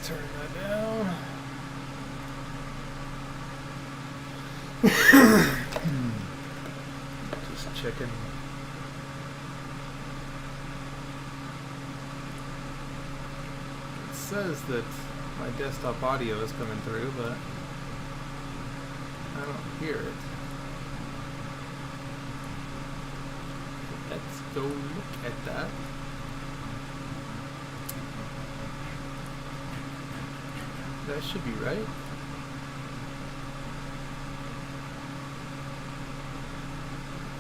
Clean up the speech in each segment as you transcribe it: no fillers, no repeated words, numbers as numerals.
turn that down. Just checking. It says that my desktop audio is coming through, but I don't hear it. Let's go look at that. That should be right.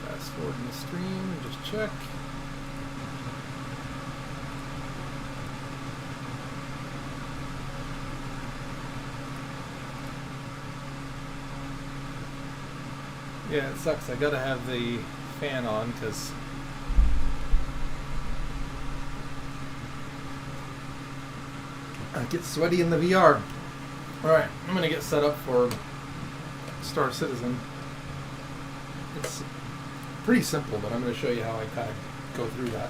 Fast forward in the stream and just check. Yeah, it sucks. I gotta have the fan on because I get sweaty in the VR. Alright, I'm going to get set up for Star Citizen. It's pretty simple, but I'm going to show you how I kind of go through that.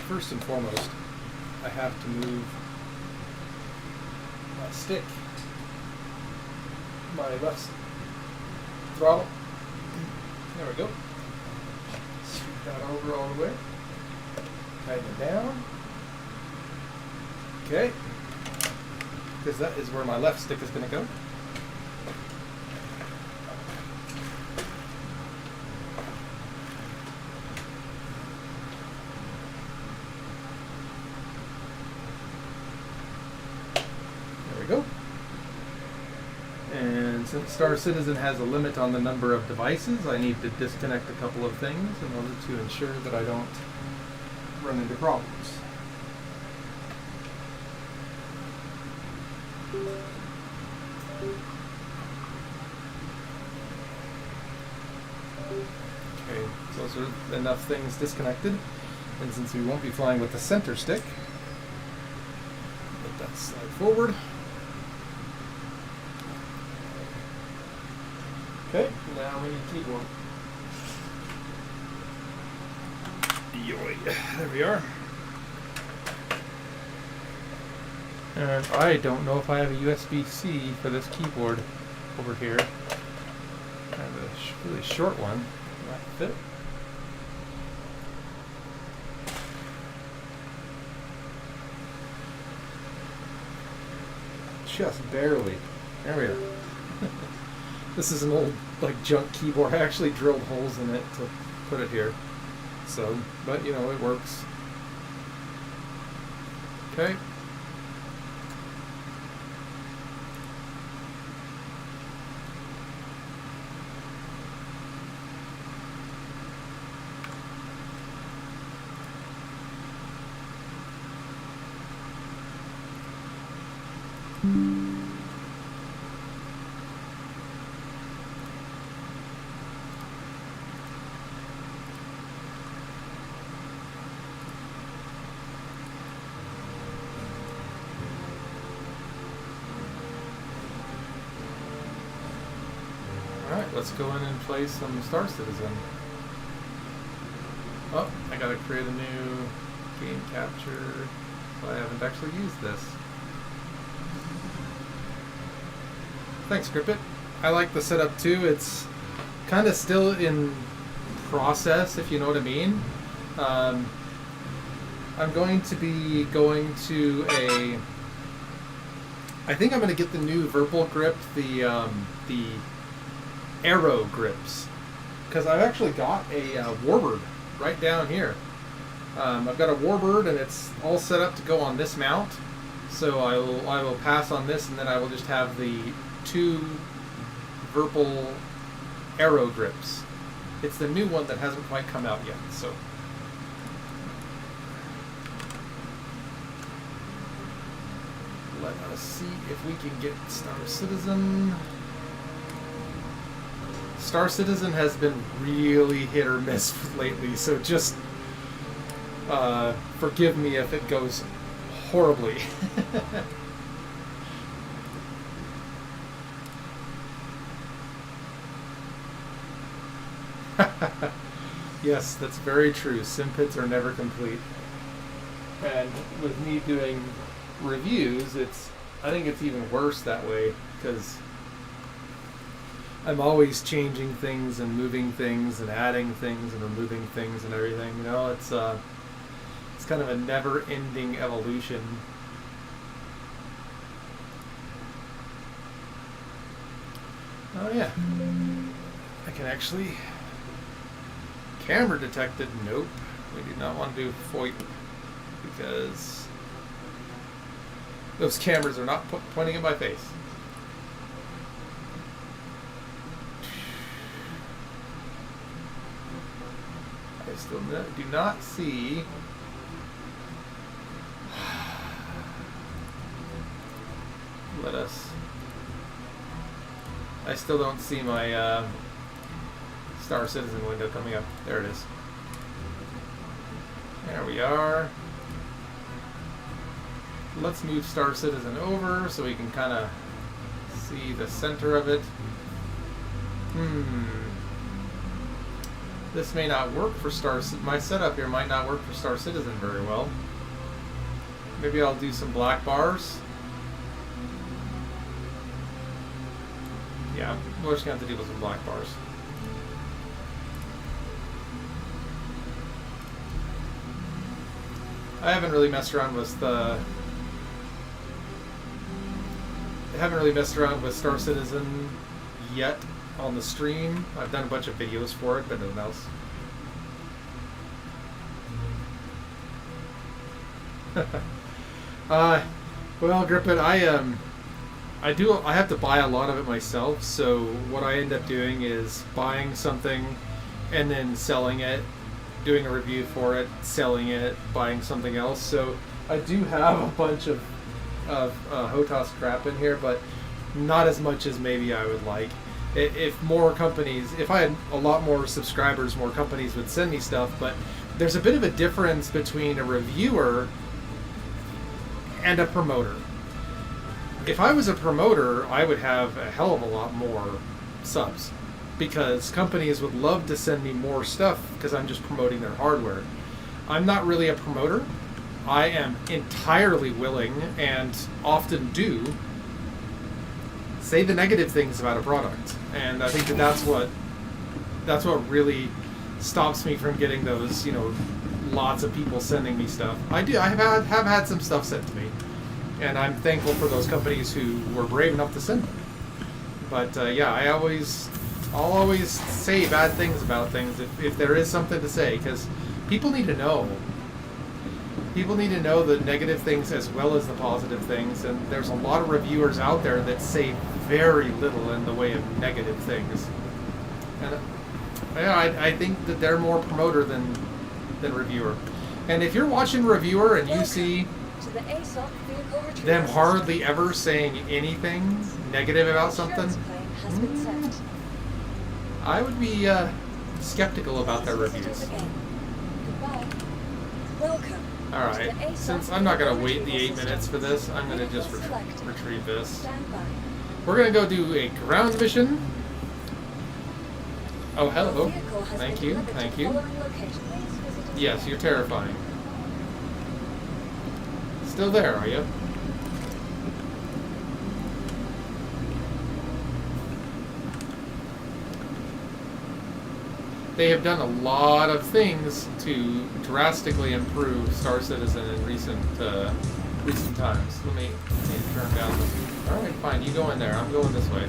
First and foremost, I have to move my stick, my left throttle. There we go. Scoot that over all the way. Tighten it down. Okay. Because that is where my left stick is going to go. There we go. And since Star Citizen has a limit on the number of devices, I need to disconnect a couple of things in order to ensure that I don't run into problems. Okay, so those are enough things disconnected. And since we won't be flying with the center stick, let that slide forward. Okay, now we need keyboard. Yoy. There we are. And I don't know if I have a USB-C for this keyboard over here. I have a really short one. Might fit. Just barely. There we are. This is an old, like, junk keyboard. I actually drilled holes in it to put it here. So, but you know, it works. Okay. Alright, let's go in and play some Star Citizen. Oh, I gotta create a new game capture. So I haven't actually used this. Thanks, Crippet. I like the setup too. It's kind of still in process, if you know what I mean. I'm going to be going to a... I think I'm going to get the new Virpil grip, the Aero grips, because I've actually got a warbird right down here. I've got a warbird and it's all set up to go on this mount, so I will pass on this, and then I will just have the two Virpil Aero grips. It's the new one that hasn't quite come out yet, so let us see if we can get Star Citizen. Star Citizen has been really hit or miss lately, so just forgive me if it goes horribly. Yes, that's very true. Sim pits are never complete. And with me doing reviews, I think it's even worse that way because I'm always changing things and moving things and adding things and removing things and everything. You know, it's kind of a never-ending evolution. Oh yeah, I can actually camera detected. Nope, we do not want to do FOIP because those cameras are not pointing at my face. I still do not see. Let us. I still don't see my Star Citizen window coming up. There it is. There we are. Let's move Star Citizen over so we can kind of see the center of it. This may not work for my setup here might not work for Star Citizen very well. Maybe I'll do some black bars. Yeah, we're just going to have to deal with some black bars. I haven't really messed around with Star Citizen yet on the stream. I've done a bunch of videos for it, but nothing else. Well, Grippet, I have to buy a lot of it myself, so what I end up doing is buying something and then selling it, doing a review for it, selling it, buying something else. So I do have a bunch of HOTAS crap in here, but not as much as maybe I would like. If more companies, if I had a lot more subscribers, more companies would send me stuff, but there's a bit of a difference between a reviewer and a promoter. If I was a promoter, I would have a hell of a lot more subs because companies would love to send me more stuff because I'm just promoting their hardware. I'm not really a promoter. I am entirely willing and often do say the negative things about a product, and I think that's what really stops me from getting those, lots of people sending me stuff. I have had some stuff sent to me, and I'm thankful for those companies who were brave enough to send them. But yeah, I'll always say bad things about things if there is something to say, because people need to know. People need to know the negative things as well as the positive things, and there's a lot of reviewers out there that say very little in the way of negative things. And I think that they're more promoter than reviewer. And if you're watching reviewer and you see them hardly ever saying anything negative about something, I would be skeptical about their reviews. Alright, since I'm not going to wait the 8 minutes for this, I'm going to just retrieve this. We're going to go do a ground mission. Oh, hello. Thank you, thank you. Yes, you're terrifying. Still there, are you? They have done a lot of things to drastically improve Star Citizen in recent times. Let me turn down the... Alright, fine, you go in there. I'm going this way.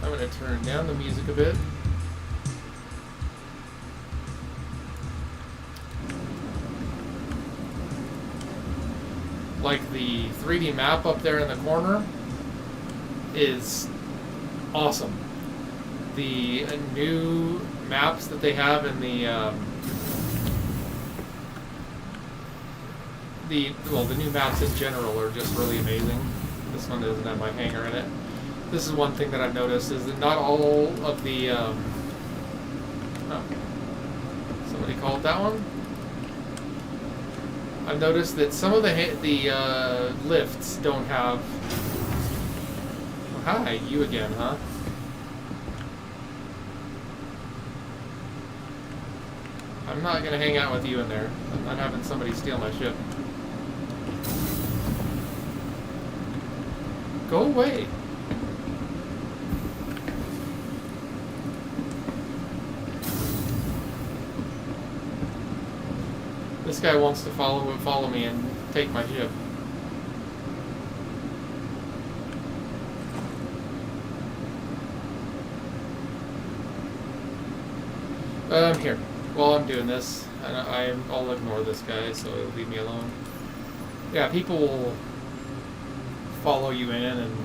I'm going to turn down the music a bit. Like the 3D map up there in the corner is awesome. The new maps that they have in the new maps in general are just really amazing. This one doesn't have my hangar in it. This is one thing that I've noticed is that not all of the somebody called that one. I've noticed that some of the lifts don't have. Oh, hi, you again, huh? I'm not going to hang out with you in there. I'm having somebody steal my ship. Go away. This guy wants to follow me and take my ship. Here. While I'm doing this, I'll ignore this guy, so it'll leave me alone. Yeah, people will follow you in and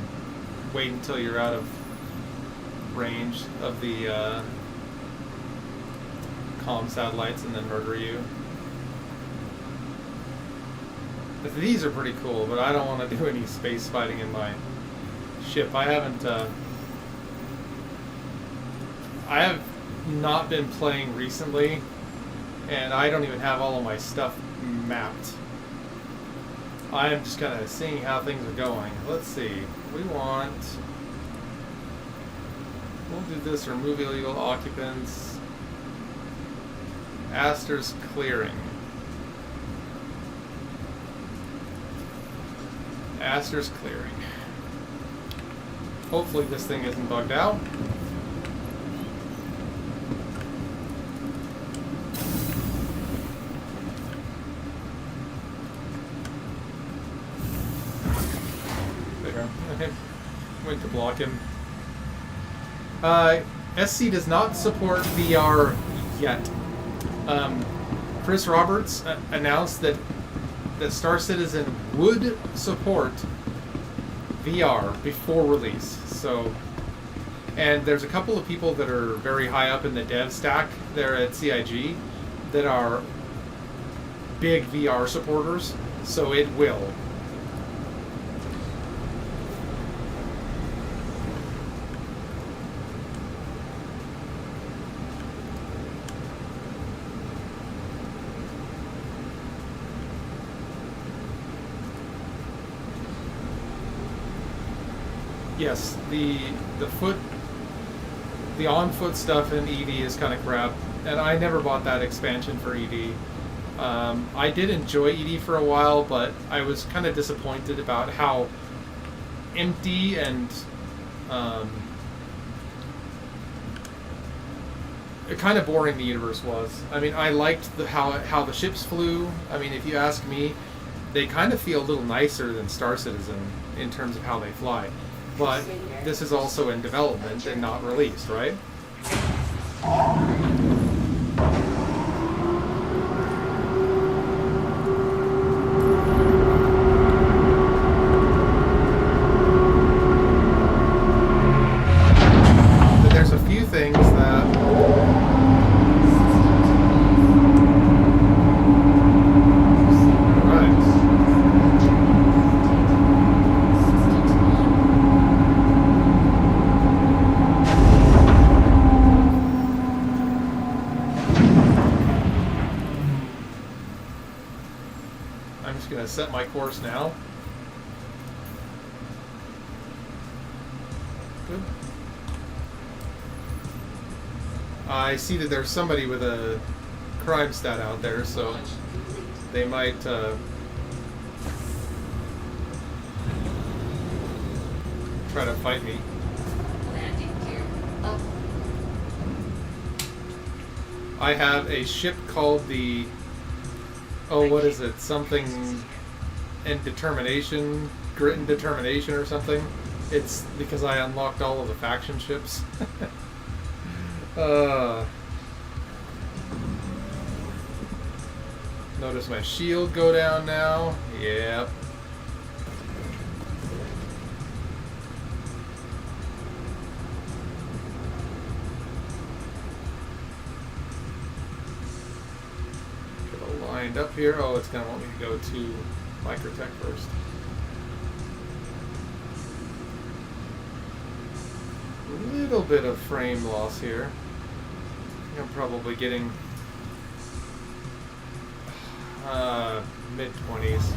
wait until you're out of range of the comm satellites and then murder you. These are pretty cool, but I don't want to do any space fighting in my ship. I have not been playing recently, and I don't even have all of my stuff mapped. I am just kind of seeing how things are going. Let's see. We'll do this. Remove illegal occupants. Aster's clearing. Aster's clearing. Hopefully this thing isn't bugged out. Went to block him. SC does not support VR yet. Chris Roberts announced that Star Citizen would support VR before release. So, and there's a couple of people that are very high up in the dev stack there at CIG that are big VR supporters. So it will. Yes, the on-foot stuff in ED is kind of crap, and I never bought that expansion for ED. I did enjoy ED for a while, but I was kind of disappointed about how empty and kind of boring the universe was. I mean, I liked how the ships flew. I mean, if you ask me, they kind of feel a little nicer than Star Citizen in terms of how they fly. But this is also in development and not released, right? But there's a few things that... set my course now. Good. I see that there's somebody with a crime stat out there, so they might try to fight me. I have a ship called the... Oh, what is it? Something and determination, grit and determination or something. It's because I unlocked all of the faction ships. Notice my shield go down now. Yep. Lined up here. Oh, it's gonna want me to go to Microtech first. A little bit of frame loss here. I'm probably getting mid-20s.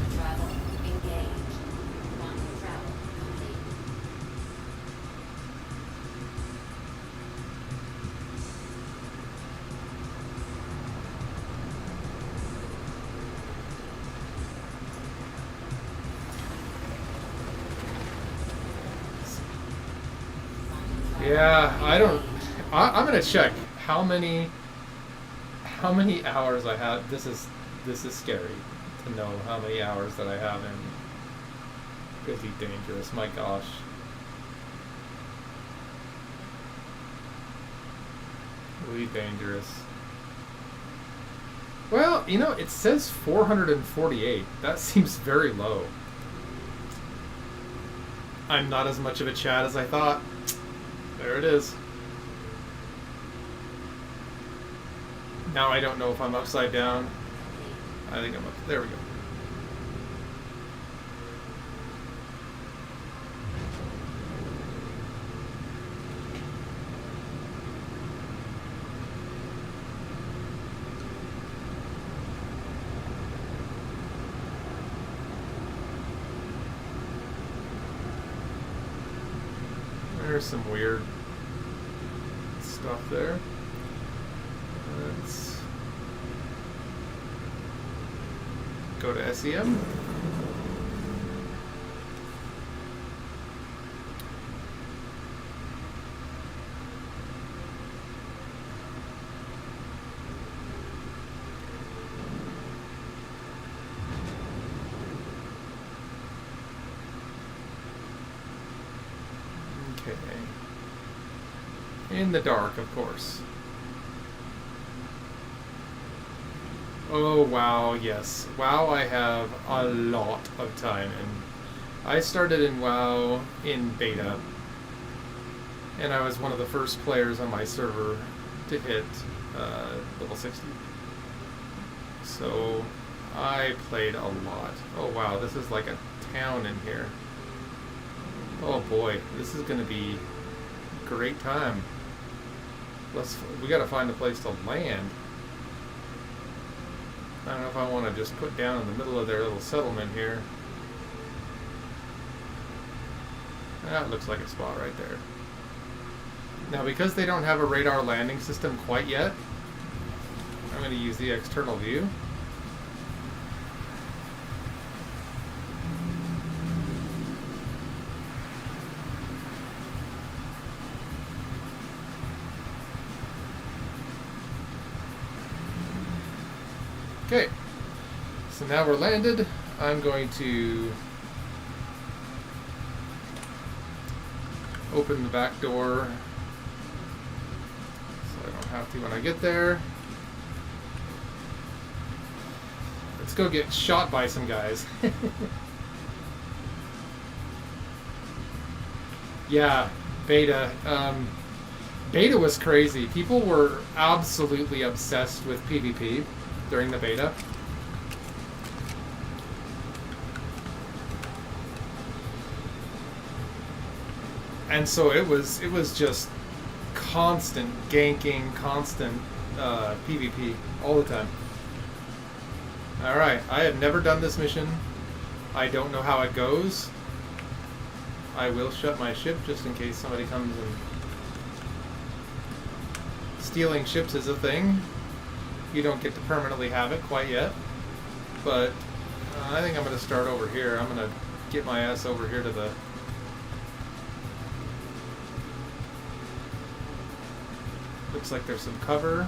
Yeah, I don't. I'm gonna check how many hours I have. This is scary to know how many hours that I have in Busy Dangerous. My gosh. Really dangerous. Well, you know, it says 448. That seems very low. I'm not as much of a Chad as I thought. There it is. Now I don't know if I'm upside down. I think I'm up. There we go. There's some weird stuff there. Let's go to SEM. In the dark, of course. Oh, WoW, yes. WoW I have a lot of time in. I started in WoW in beta, and I was one of the first players on my server to hit level 60. So I played a lot. Oh wow, this is like a town in here. Oh boy, this is going to be a great time. We got to find a place to land. I don't know if I want to just put down in the middle of their little settlement here. That looks like a spot right there. Now, because they don't have a radar landing system quite yet, I'm going to use the external view. Okay, so now we're landed. I'm going to open the back door so I don't have to when I get there. Let's go get shot by some guys. Yeah, beta. Beta was crazy. People were absolutely obsessed with PvP during the beta. And so it was just constant ganking, constant PvP all the time. Alright, I have never done this mission. I don't know how it goes. I will shut my ship just in case somebody comes and... Stealing ships is a thing. You don't get to permanently have it quite yet, but I think I'm going to start over here. I'm going to get my ass over here to the... Looks like there's some cover.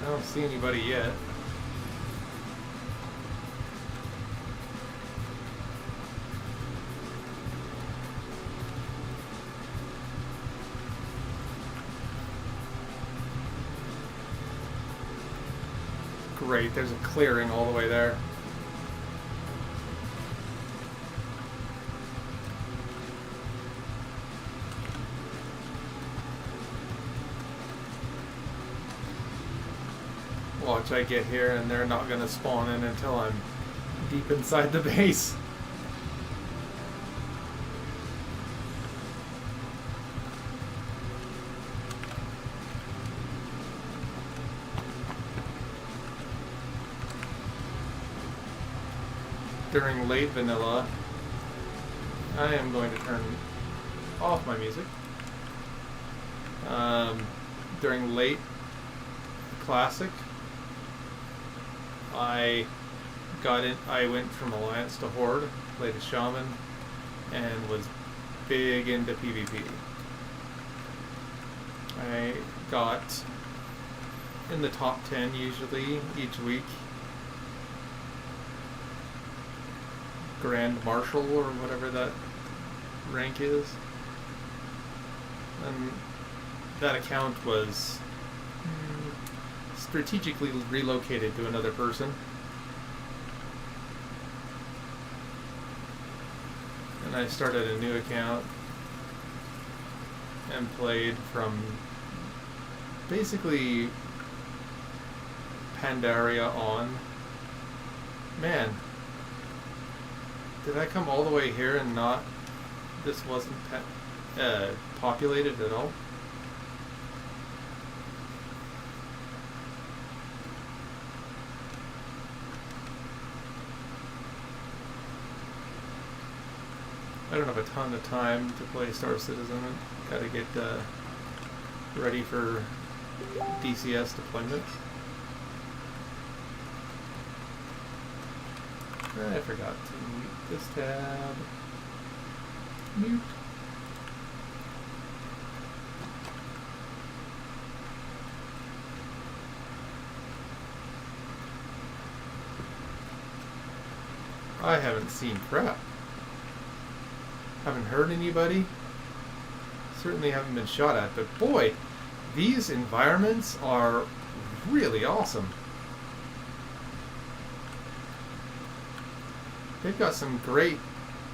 I don't see anybody yet. Great, there's a clearing all the way there. Watch I get here and they're not going to spawn in until I'm deep inside the base. During late vanilla, I am going to turn off my music. During late classic, I got in. I went from Alliance to Horde, played a Shaman, and was big into PvP. I got in the top 10 usually each week. Grand Marshal or whatever that rank is. And that account was strategically relocated to another person. And I started a new account and played from basically Pandaria on. Man, did I come all the way here and not... This wasn't populated at all? I don't have a ton of time to play Star Citizen. Gotta get ready for DCS deployment. I forgot to mute this tab. Mute. I haven't seen crap. Haven't heard anybody. Certainly haven't been shot at, but boy, these environments are really awesome. They've got some great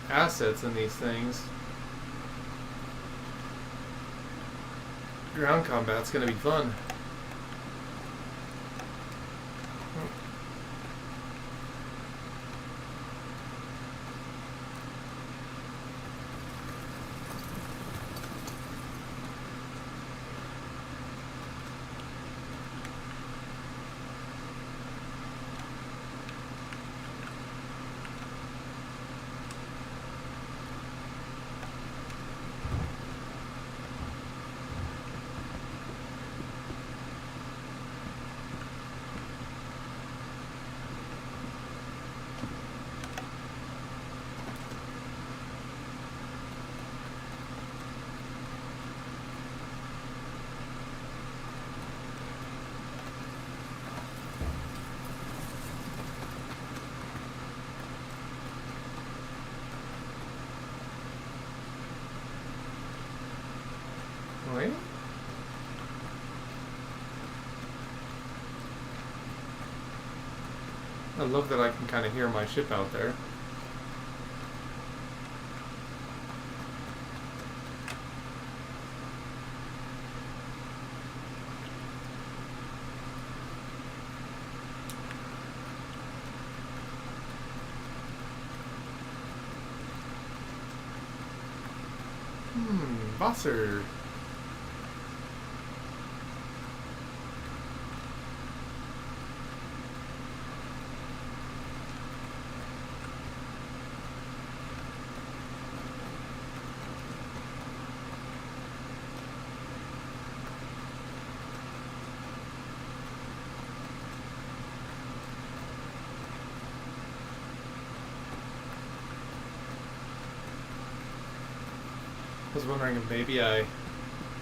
assets in these things. Ground combat's gonna be fun. Wait. I love that I can kind of hear my ship out there. Wasser. I was wondering if maybe I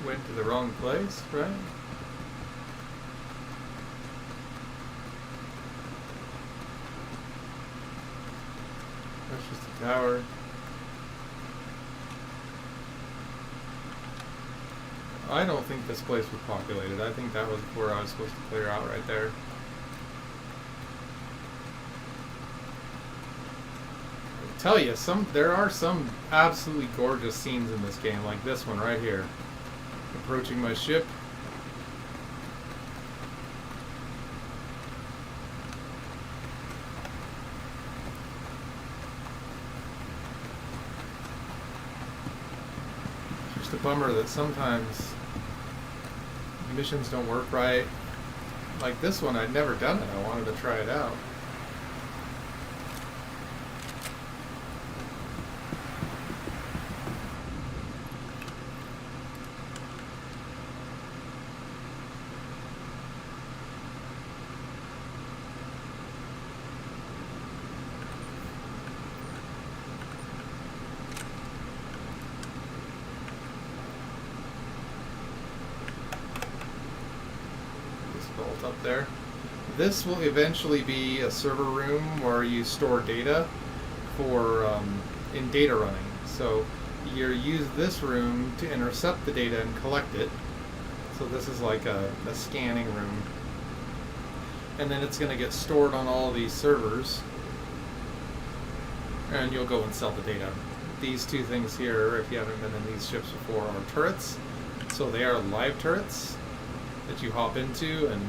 went to the wrong place, right? That's just a tower. I don't think this place was populated. I think that was where I was supposed to clear out right there. Tell you, there are some absolutely gorgeous scenes in this game, like this one right here. Approaching my ship. It's just a bummer that sometimes missions don't work right. Like this one, I'd never done it. I wanted to try it out. built up there. This will eventually be a server room where you store data for in data running. So you use this room to intercept the data and collect it. So this is like a scanning room. And then it's going to get stored on all of these servers. And you'll go and sell the data. These two things here, if you haven't been in these ships before, are turrets. So they are live turrets that you hop into, and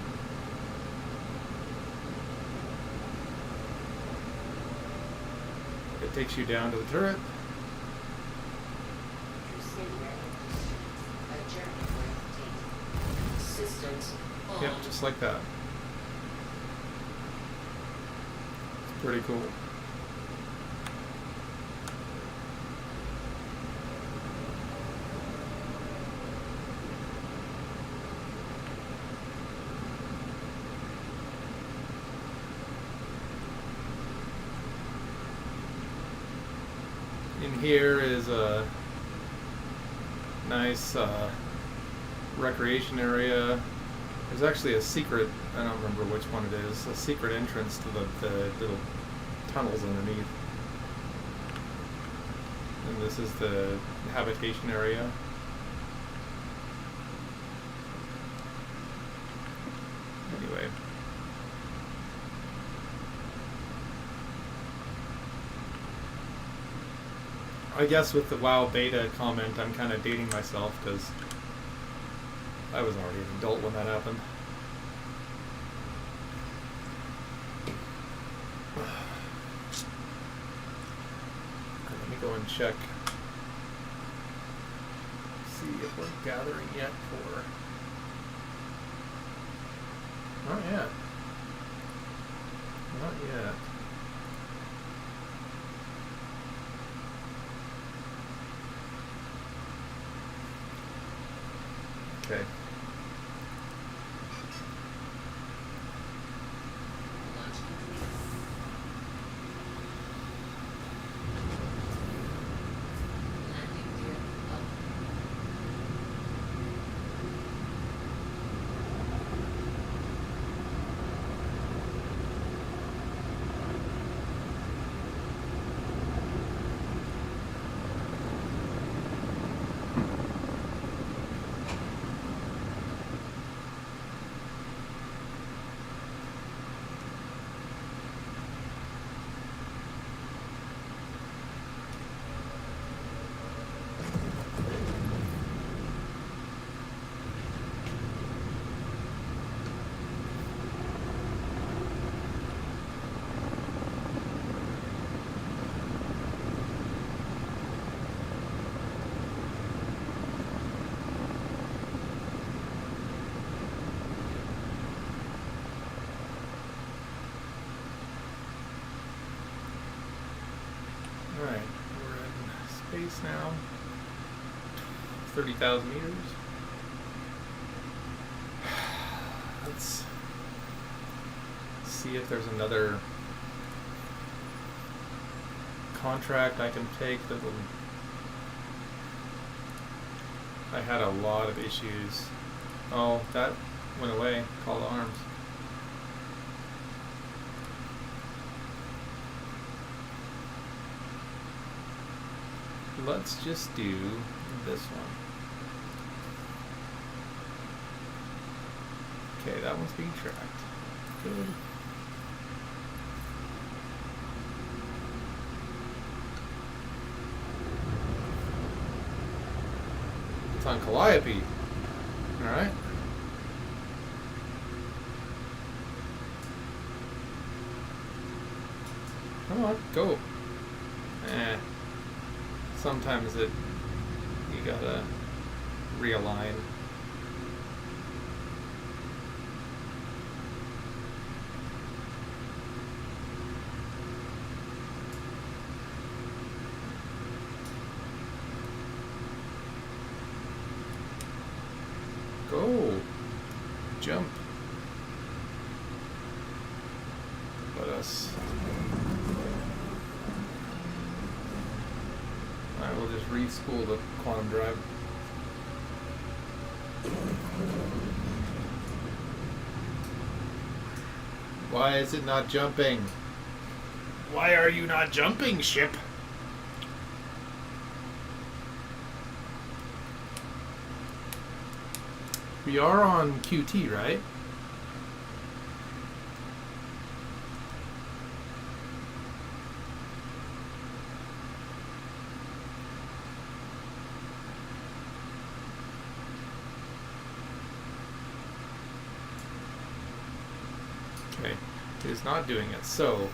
it takes you down to the turret. Yep, just like that. It's pretty cool. In here is a nice recreation area. There's actually a secret, I don't remember which one it is, a secret entrance to the little tunnels underneath. And this is the habitation area. Anyway. I guess with the WoW beta comment, I'm kind of dating myself because I was already an adult when that happened. Let me go and check. See if we're gathering yet for... Not yet. Not yet. Okay. Alright, we're in space now. 30,000 meters. Let's see if there's another contract I can take that will... I had a lot of issues. Oh, that went away. Call to arms. Let's just do this one. Okay, that one's being tracked. Good. It's on Calliope. Alright. Come on, go. Sometimes you gotta realign. Go. Jump. Let us. Alright, we'll just re-spool the quantum drive. Why is it not jumping? Why are you not jumping, ship? We are on QT, right? Okay, it is not doing it. So,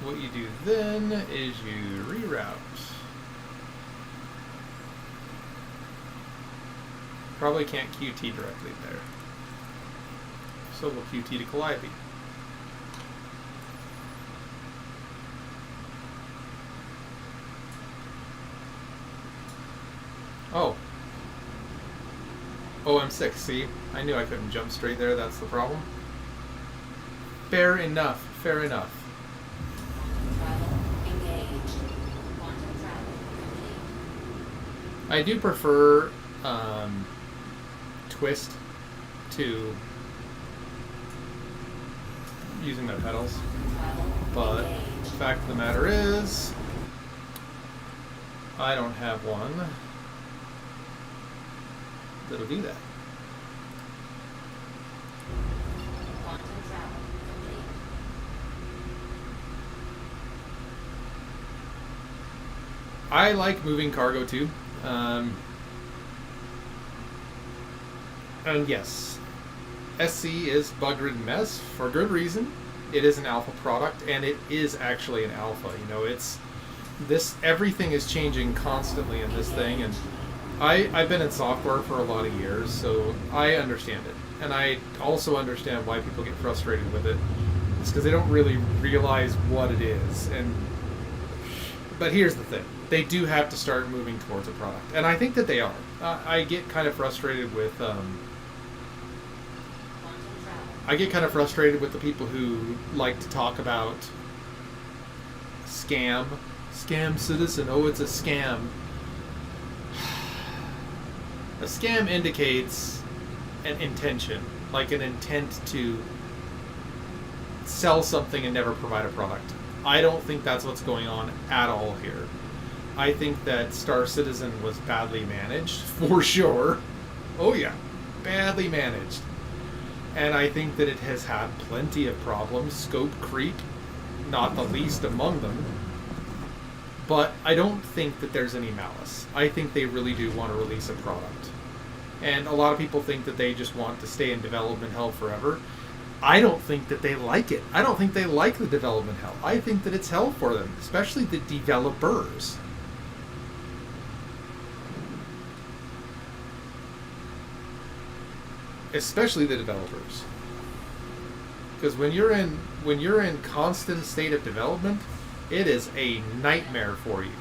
what you do then is you reroute. Probably can't QT directly there. So we'll QT to Calliope. Oh. OM6, see? I knew I couldn't jump straight there, that's the problem. Fair enough, fair enough. I do prefer twist to using my pedals, but the fact of the matter is I don't have one that'll do that. I like moving cargo too. And yes, SC is bug-ridden mess for good reason. It is an alpha product, and it is actually an alpha. You know, it's this. Everything is changing constantly in this thing, and I've been in software for a lot of years, so I understand it, and I also understand why people get frustrated with it. It's because they don't really realize what it is. But here's the thing: they do have to start moving towards a product, and I think that they are. I get kind of frustrated with. I get kind of frustrated with the people who like to talk about scam citizen. Oh, it's a scam. A scam indicates an intention, like an intent to sell something and never provide a product. I don't think that's what's going on at all here. I think that Star Citizen was badly managed, for sure. Oh yeah, badly managed. And I think that it has had plenty of problems, scope creep, not the least among them. But I don't think that there's any malice. I think they really do want to release a product. And a lot of people think that they just want to stay in development hell forever. I don't think that they like it. I don't think they like the development hell. I think that it's hell for them, especially the developers. Especially the developers, because when you're in constant state of development, it is a nightmare for you.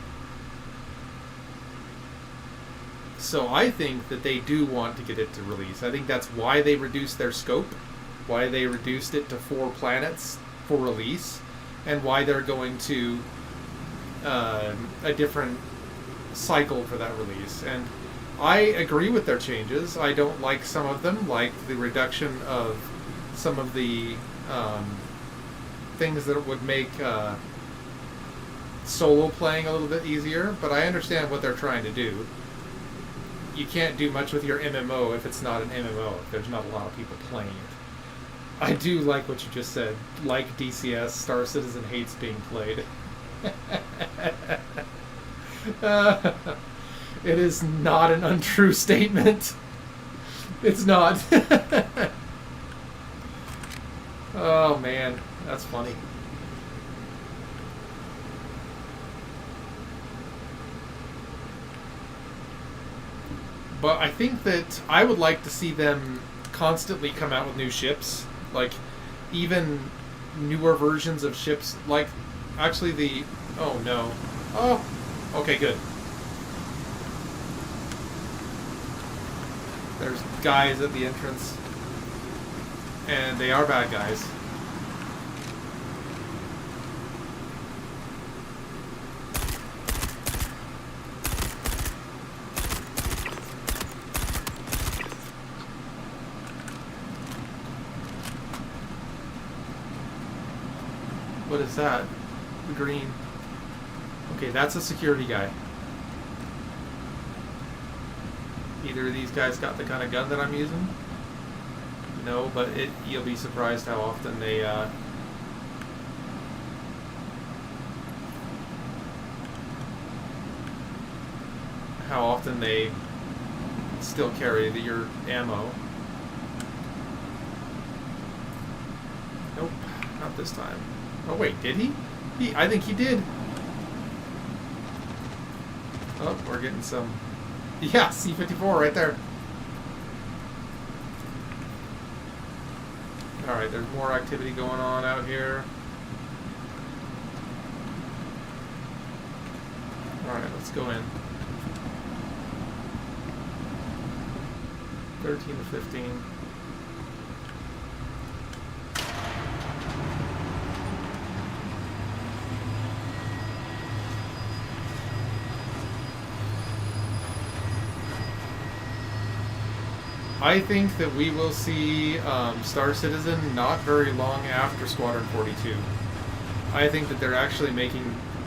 So I think that they do want to get it to release. I think that's why they reduced their scope, why they reduced it to 4 planets for release, and why they're going to a different cycle for that release. And I agree with their changes. I don't like some of them, like the reduction of some of the things that would make solo playing a little bit easier, but I understand what they're trying to do. You can't do much with your MMO if it's not an MMO, if there's not a lot of people playing it. I do like what you just said. Like DCS, Star Citizen hates being played. It is not an untrue statement. It's not. Oh man, that's funny. But I think that I would like to see them constantly come out with new ships, like even newer versions of ships, like actually the, oh no, oh, okay, good. There's guys at the entrance, and they are bad guys. What is that? The green. Okay, that's a security guy. Either of these guys got the kind of gun that I'm using? No, but you'll be surprised how often they still carry your ammo. Nope, not this time. Oh wait, did he? I think he did. Oh, we're getting some. Yeah, C-54 right there. Alright, there's more activity going on out here. Alright, let's go in. 13 to 15. I think that we will see Star Citizen not very long after Squadron 42. I think that they're actually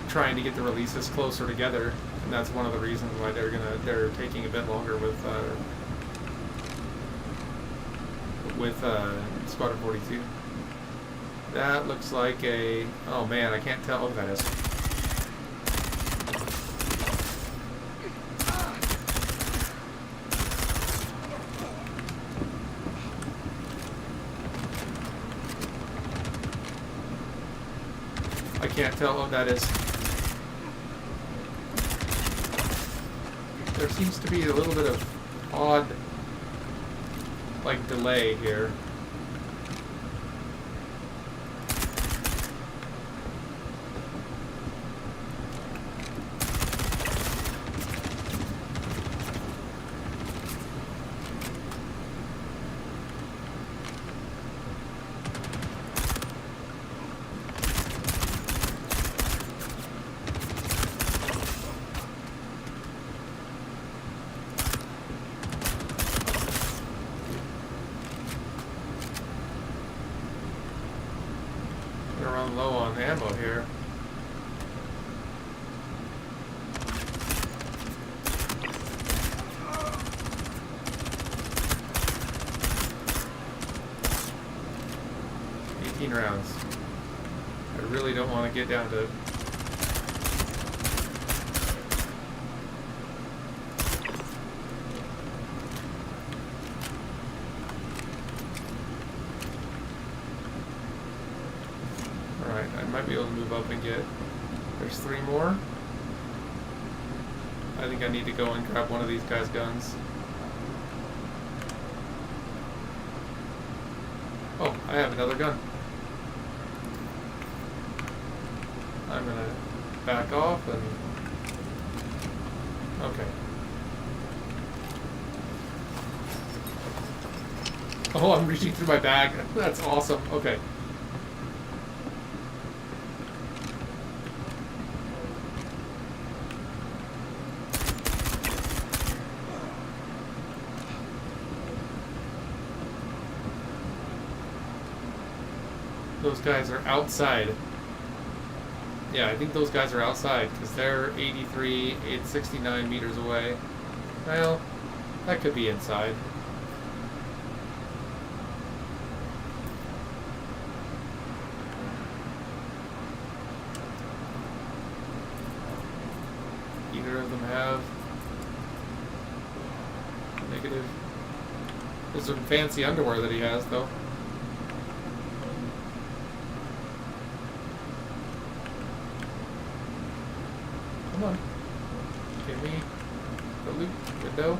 trying to get the releases closer together, and that's one of the reasons why they're taking a bit longer with Squadron 42. That looks like a... Oh man, I can't tell what that is. I can't tell what that is. There seems to be a little bit of odd, like, delay here. Run low on ammo here. Rounds. I really don't want to get down to... Alright, I might be able to move up and get... There's 3 more. I think I need to go and grab one of these guys' guns. Oh, I have another gun. I'm gonna back off and... Okay. Oh, I'm reaching through my bag. That's awesome. Okay. Those guys are outside. Yeah, I think those guys are outside because they're 869 meters away. Well, that could be inside. Either of them have negative. There's some fancy underwear that he has, though. Come on. Give me the loot window.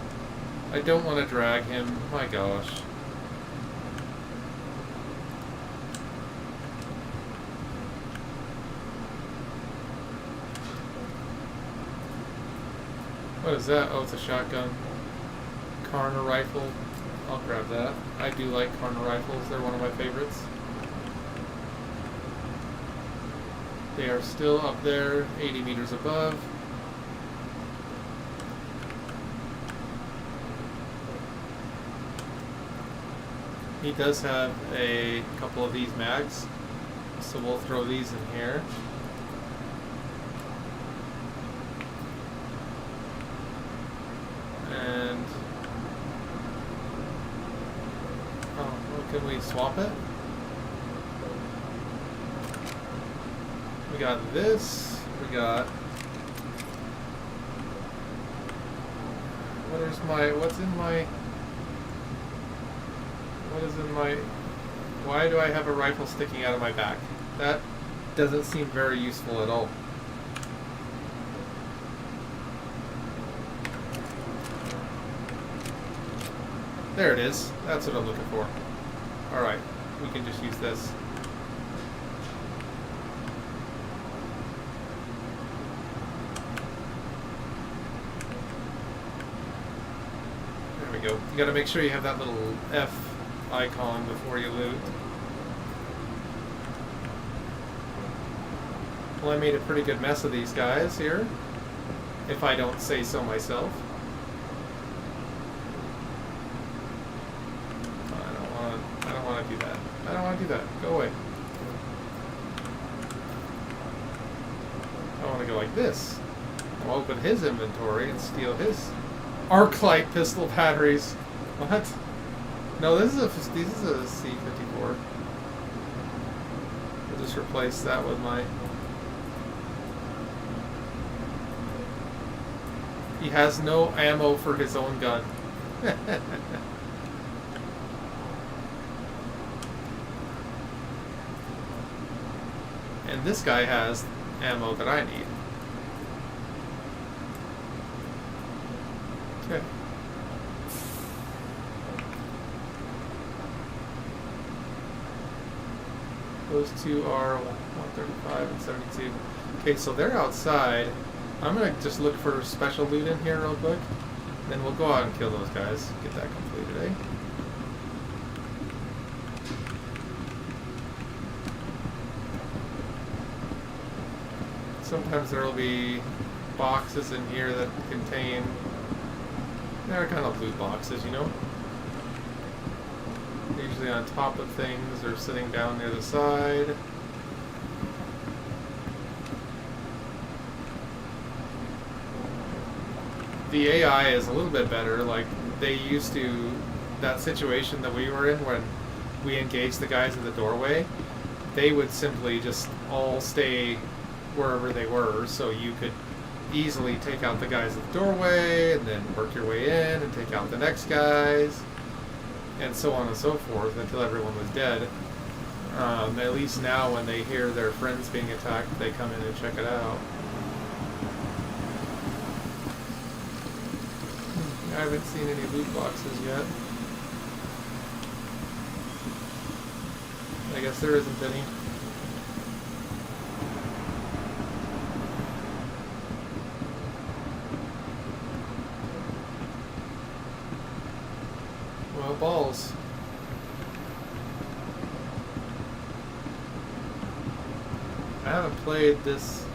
I don't want to drag him. My gosh. What is that? Oh, it's a shotgun. Karna rifle. I'll grab that. I do like Karna rifles. They're one of my favorites. They are still up there, 80 meters above. He does have a couple of these mags, So we'll throw these in here. And oh, well, can we swap it? We got this. We got. What is in my. Why do I have a rifle sticking out of my back? That doesn't seem very useful at all. There it is. That's what I'm looking for. Alright, we can just use this. There we go. You gotta make sure you have that little F icon before you loot. Well, I made a pretty good mess of these guys here, if I don't say so myself. I don't want to do that. I don't want to do that. Go away. I want to go like this. I'll open his inventory and steal his arc light pistol batteries. What? No, this is a C-54. I'll just replace that with my... He has no ammo for his own gun. And this guy has ammo that I need. Okay. Those two are 135 and 72. Okay, so they're outside. I'm gonna just look for special loot in here real quick. Then we'll go out and kill those guys. Get that completed, eh? Sometimes there will be boxes in here that contain... They're kind of loot boxes, you know? Usually on top of things or sitting down near the side. The AI is a little bit better. Like, they used to... That situation that we were in when we engaged the guys in the doorway, they would simply just all stay wherever they were, so you could easily take out the guys at the doorway and then work your way in and take out the next guys and so on and so forth until everyone was dead. At least now when they hear their friends being attacked, they come in and check it out. I haven't seen any loot boxes yet. I guess there isn't any. Well, balls. I haven't played this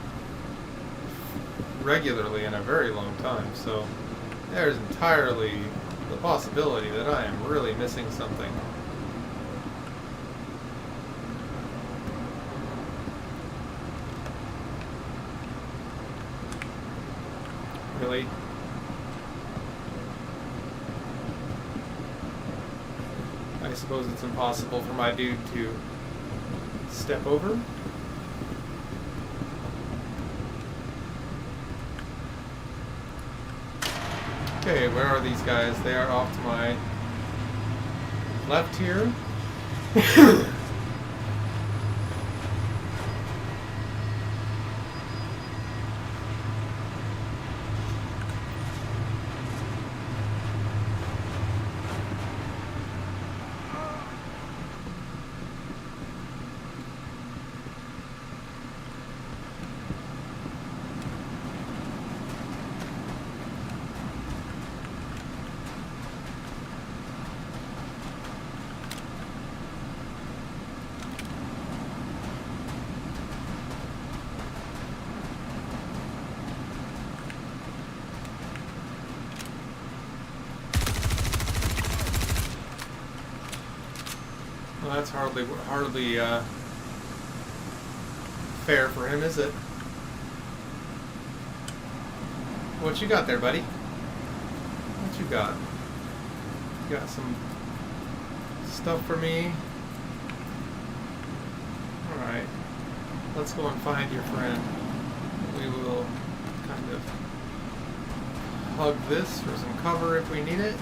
regularly in a very long time, so there's entirely the possibility that I am really missing something. Really? I suppose it's impossible for my dude to step over. Okay, where are these guys? They are off to my left here. Well, that's hardly. Well, fair for him, is it? What you got there, buddy? What you got? You got some stuff for me? Alright. Let's go and find your friend. We will kind of hug this for some cover if we need it.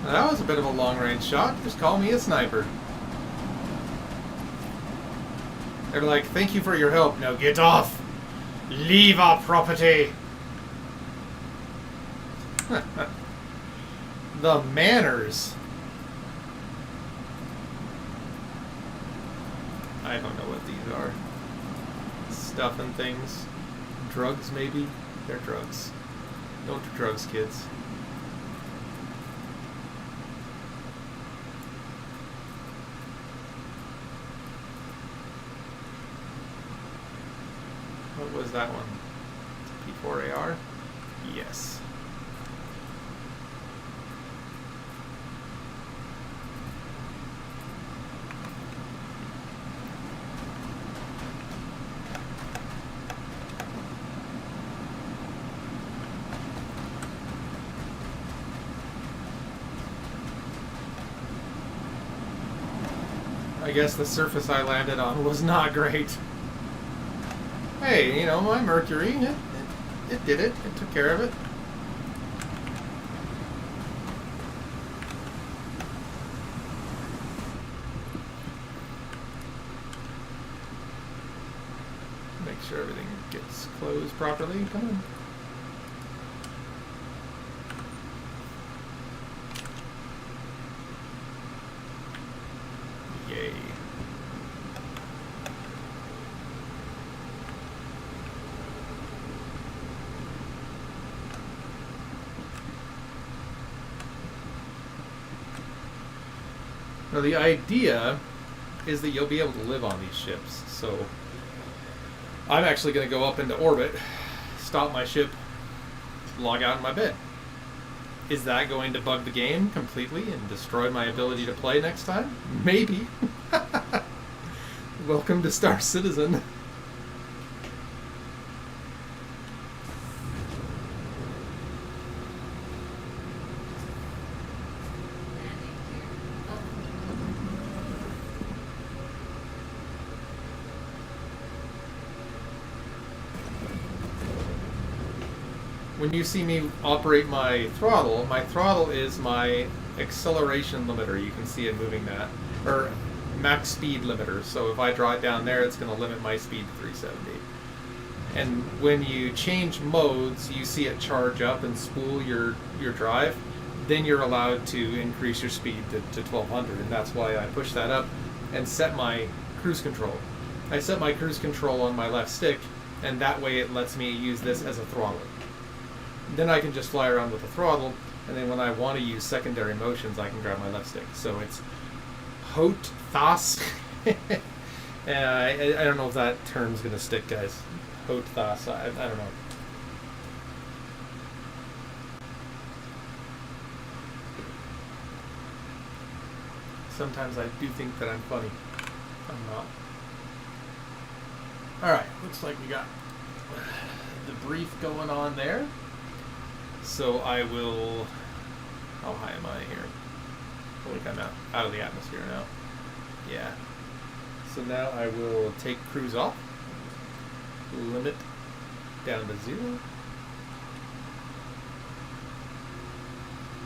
That was a bit of a long-range shot. Just call me a sniper. They're like, thank you for your help. Now get off. Leave our property. The manners. I don't know what these are. Stuff and things. Drugs, maybe? They're drugs. Don't do drugs, kids. What was that one? P4AR? Yes. I guess the surface I landed on was not great. Hey, you know, my Mercury, it did it. It took care of it. Make sure everything gets closed properly. Come on. Yay. Now the idea is that you'll be able to live on these ships. So I'm actually going to go up into orbit, stop my ship, log out in my bed. Is that going to bug the game completely and destroy my ability to play next time? Maybe. Welcome to Star Citizen. When you see me operate my throttle is my acceleration limiter. You can see it moving that. Or max speed limiter. So if I draw it down there, it's going to limit my speed to 370. And when you change modes, you see it charge up and spool your drive. Then you're allowed to increase your speed to 1200. And that's why I push that up and set my cruise control. I set my cruise control on my left stick, and that way it lets me use this as a throttle. Then I can just fly around with the throttle, and then when I want to use secondary motions, I can grab my left stick. So it's Hot Thas. I don't know if that term's going to stick, guys. Hot Thas. I don't know. Sometimes I do think that I'm funny. I'm not. Alright, looks like we got the brief going on there. So I will... How high am I here? I think I'm out of the atmosphere now. Yeah. So now I will take cruise off. Limit down to 0.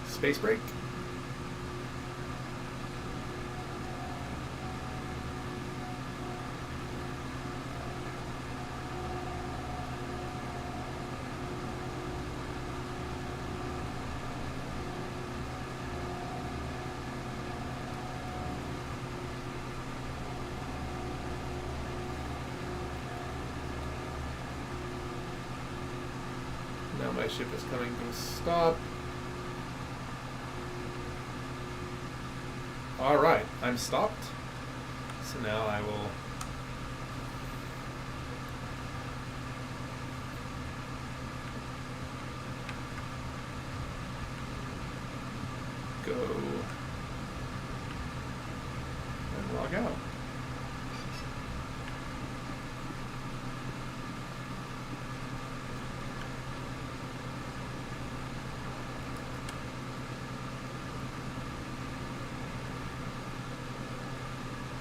Space brake. Now my ship is coming to a stop. Alright, I'm stopped. So now I will go and log out.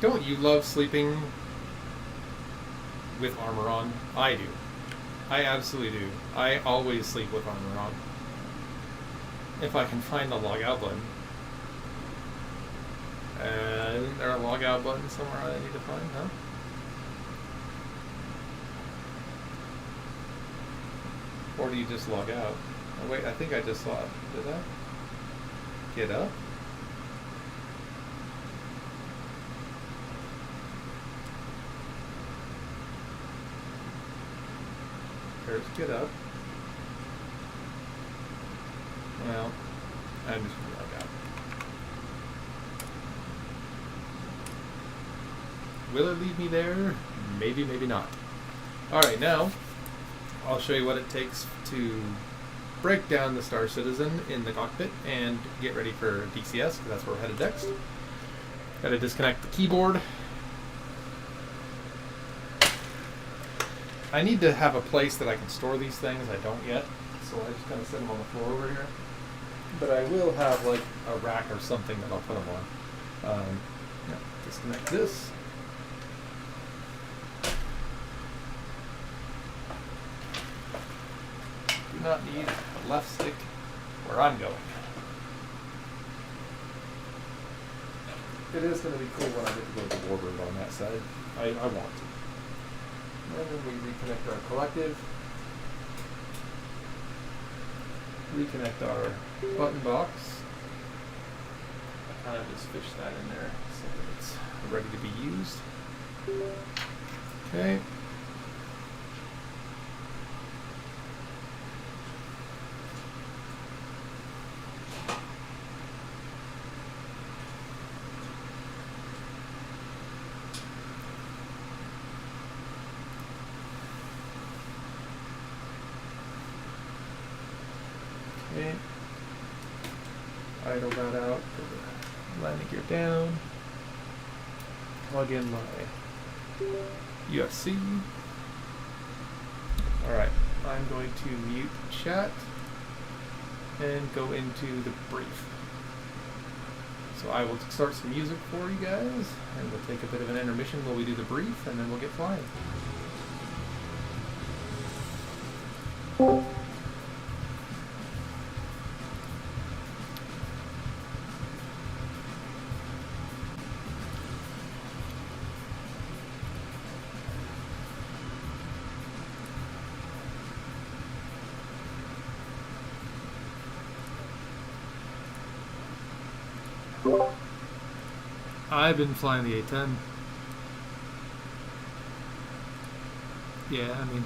Don't you love sleeping with armor on? I do. I absolutely do. I always sleep with armor on. If I can find the logout button. Isn't there a logout button somewhere I need to find, huh? Or do you just log out? Oh wait, I think I just saw it. Did I? Get up? There's get up. Well, I'm just gonna log out. Will it lead me there? Maybe, maybe not. Alright, now I'll show you what it takes to break down the Star Citizen in the cockpit and get ready for DCS, because that's where we're headed next. Gotta disconnect the keyboard. I need to have a place that I can store these things. I don't yet, so I just kind of set them on the floor over here. But I will have like a rack or something that I'll put them on. Yeah, disconnect this. Do not need a left stick where I'm going. It is going to be cool when I get to go to the warbird on that side. I want to. And then we reconnect our collective. Reconnect our button box. I kind of just fish that in there so that it's ready to be used. Okay. Okay. Idle that out, put the landing gear down, plug in my UFC. Alright, I'm going to mute chat and go into the brief. So I will start some music for you guys, and we'll take a bit of an intermission while we do the brief, and then we'll get flying. I've been flying the A-10. Yeah, I mean...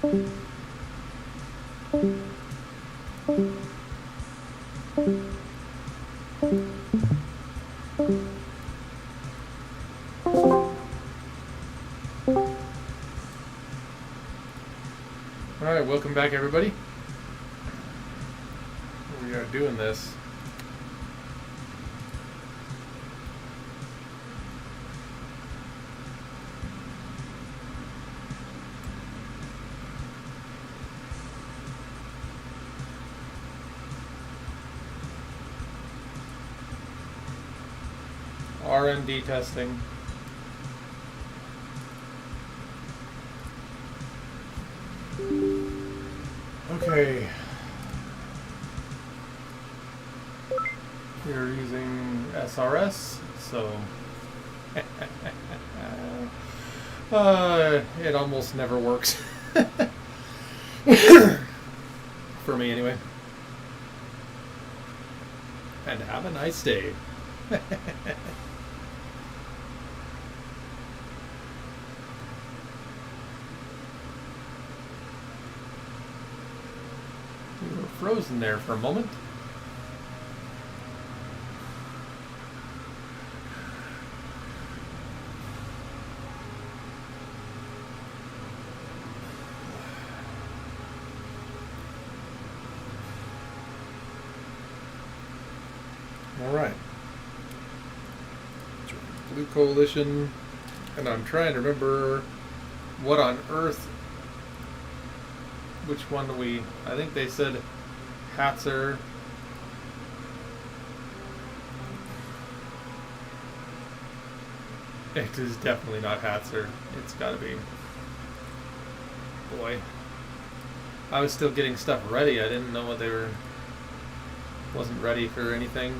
Alright, welcome back everybody. We are doing this. R&D testing. Okay. We're using SRS, so it almost never works. For me anyway. And have a nice day. We were frozen there for a moment. All right. Blue Coalition, and I'm trying to remember what on earth, which one do we, I think they said Hatzer. It is definitely not Hatzer. It's gotta be. Boy. I was still getting stuff ready. I didn't know what they were, wasn't ready for anything.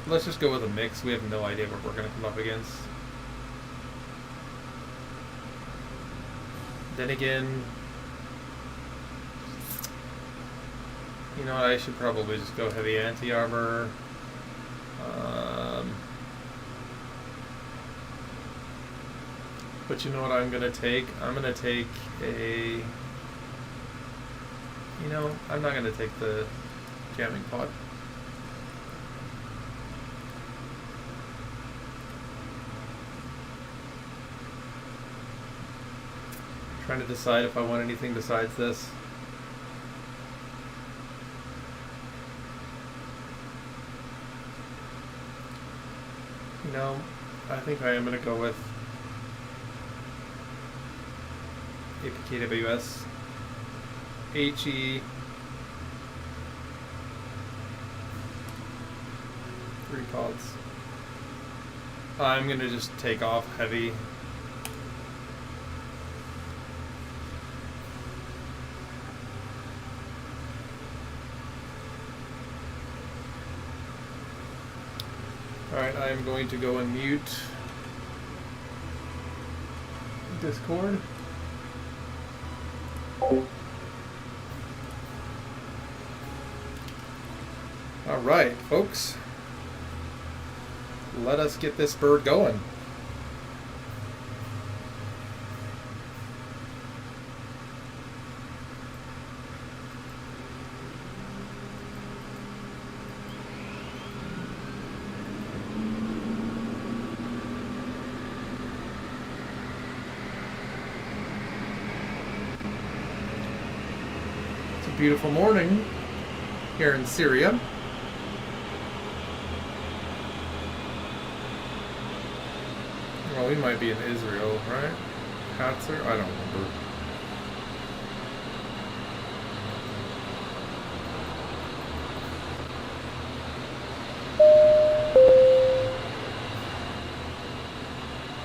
Let's just go with a mix. We have no idea what we're going to come up against. Then again, you know what, I should probably just go heavy anti-armor. But you know what I'm going to take? I'm going to take a... You know, I'm not going to take the jamming pod. Trying to decide if I want anything besides this. You know, I think I am going to go with APKWS, HE, 3 pods. I'm going to just take off heavy. Alright, I am going to go and mute Discord. Alright, folks. Let us get this bird going. Beautiful morning here in Syria. Well, we might be in Israel, right? Hatzer? I don't remember.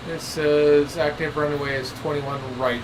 This says active runway is 21 right.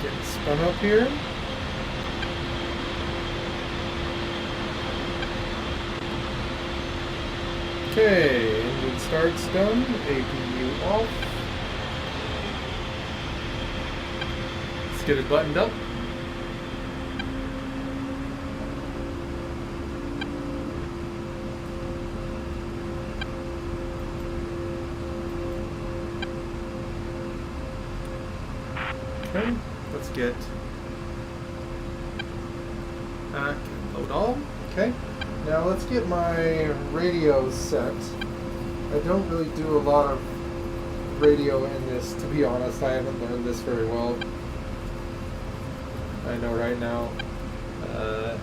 Getting spun up here. Okay, engine start's done. APU off. Let's get it buttoned up. Okay, let's get back and load all. Okay, now let's get my radio set. I don't really do a lot of radio in this, to be honest. I haven't learned this very well. I know right now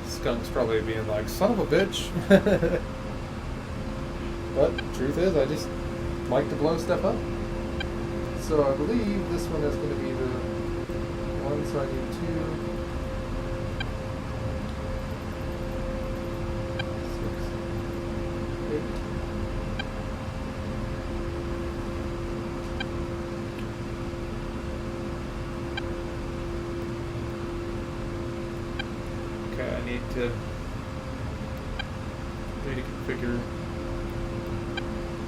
Skunk's probably being like, son of a bitch. But the truth is, I just like to blow stuff up. So I believe this one is going to be the one, so I need 2, 6, 8. Okay, I need to configure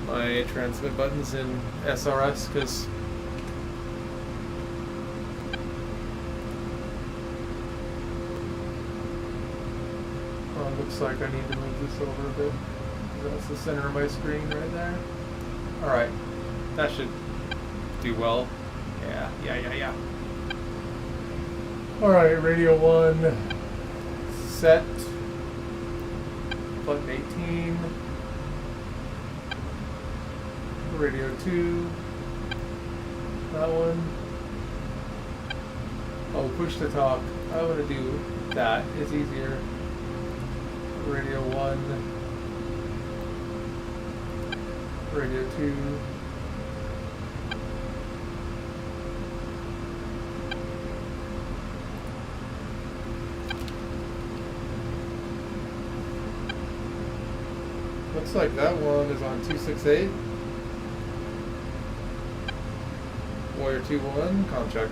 my transmit buttons in SRS because looks like I need to move this over a bit. That's the center of my screen right there. Alright, that should do well. Yeah. Alright, radio 1 set. Button 18. Radio 2. That one. Oh, push to talk. I want to do that. It's easier. Radio 1, Radio 2, looks like that one is on 268, Warrior 2-1, comm check.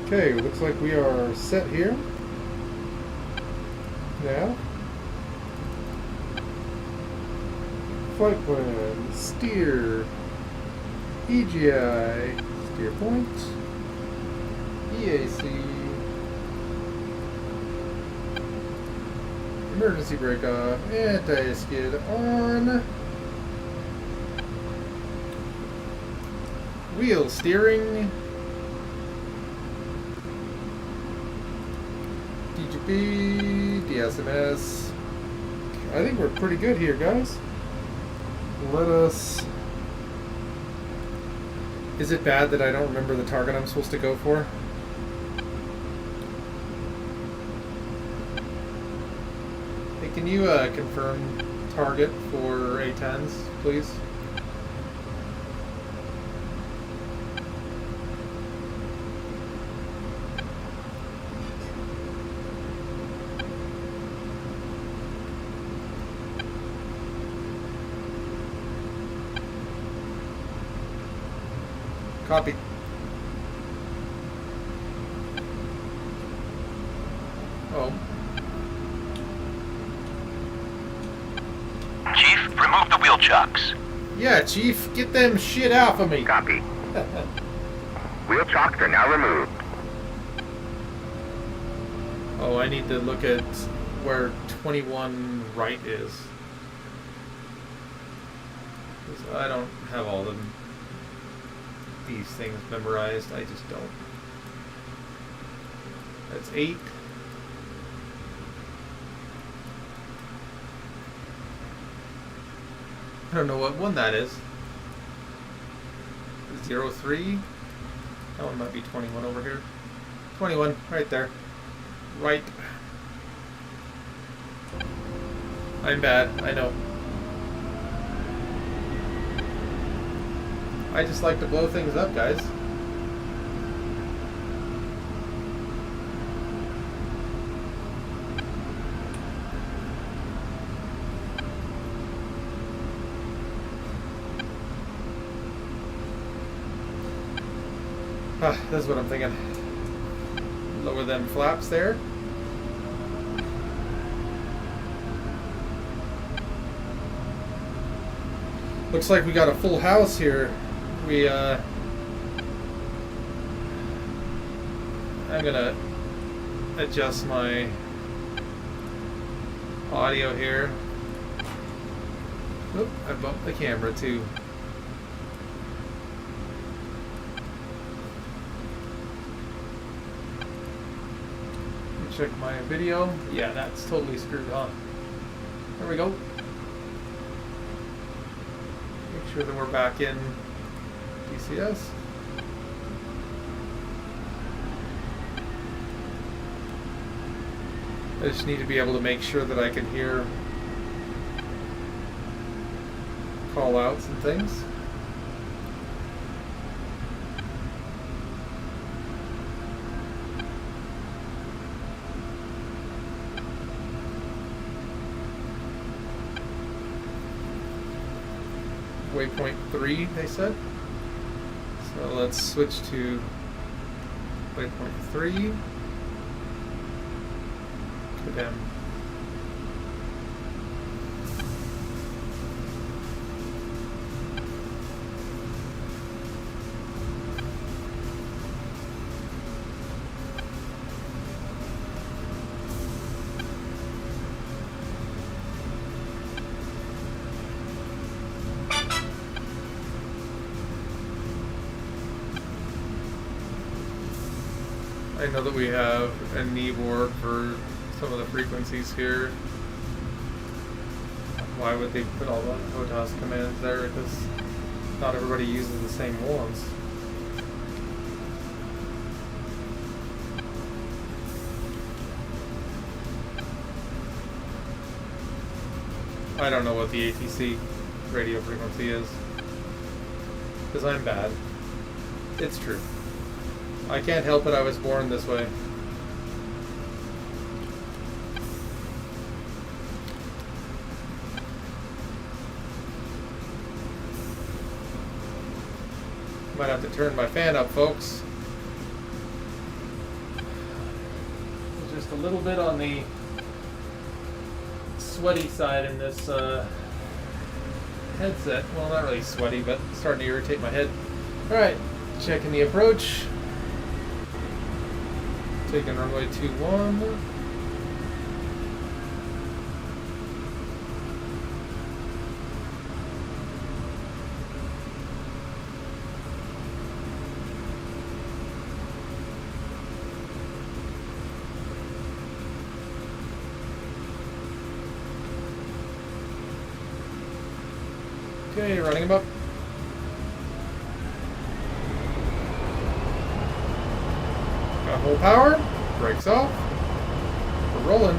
Okay, looks like we are set here. Now, flight plan, steer, EGI, steer point, EAC, emergency brake off, anti-skid on, wheel steering, DSMS. I think we're pretty good here, guys. Let us... Is it bad that I don't remember the target I'm supposed to go for? Hey, can you confirm target for A-10s, please? Copy. Oh. Chief, remove the wheel chocks. Yeah, Chief, get them shit off of me. Copy. Wheel chocks are now removed. Oh, I need to look at where 21 right is. 'Cause I don't have all these things memorized. I just don't. That's 8. I don't know what one that is. 03. That one might be 21 over here. 21, right there. Right. I'm bad, I know. I just like to blow things up, guys. Ah, that's what I'm thinking. Lower them flaps there. Looks like we got a full house here. I'm gonna adjust my audio here. Oop, I bumped the camera too. Check my video. Yeah, that's totally screwed on. There we go. Make sure that we're back in DCS. I just need to be able to make sure that I can hear call outs and things. Waypoint 3, they said. So let's switch to waypoint 3. Condemn. I know that we have a knee board for some of the frequencies here. Why would they put all the HOTAS commands there? Because not everybody uses the same ones. I don't know what the ATC radio frequency is. Because I'm bad. It's true. I can't help it, I was born this way. Might have to turn my fan up, folks. Just a little bit on the sweaty side in this headset. Well, not really sweaty, but starting to irritate my head. Alright, checking the approach. Taking runway 21. Okay, running him up. Got full power. Brakes off. We're rolling.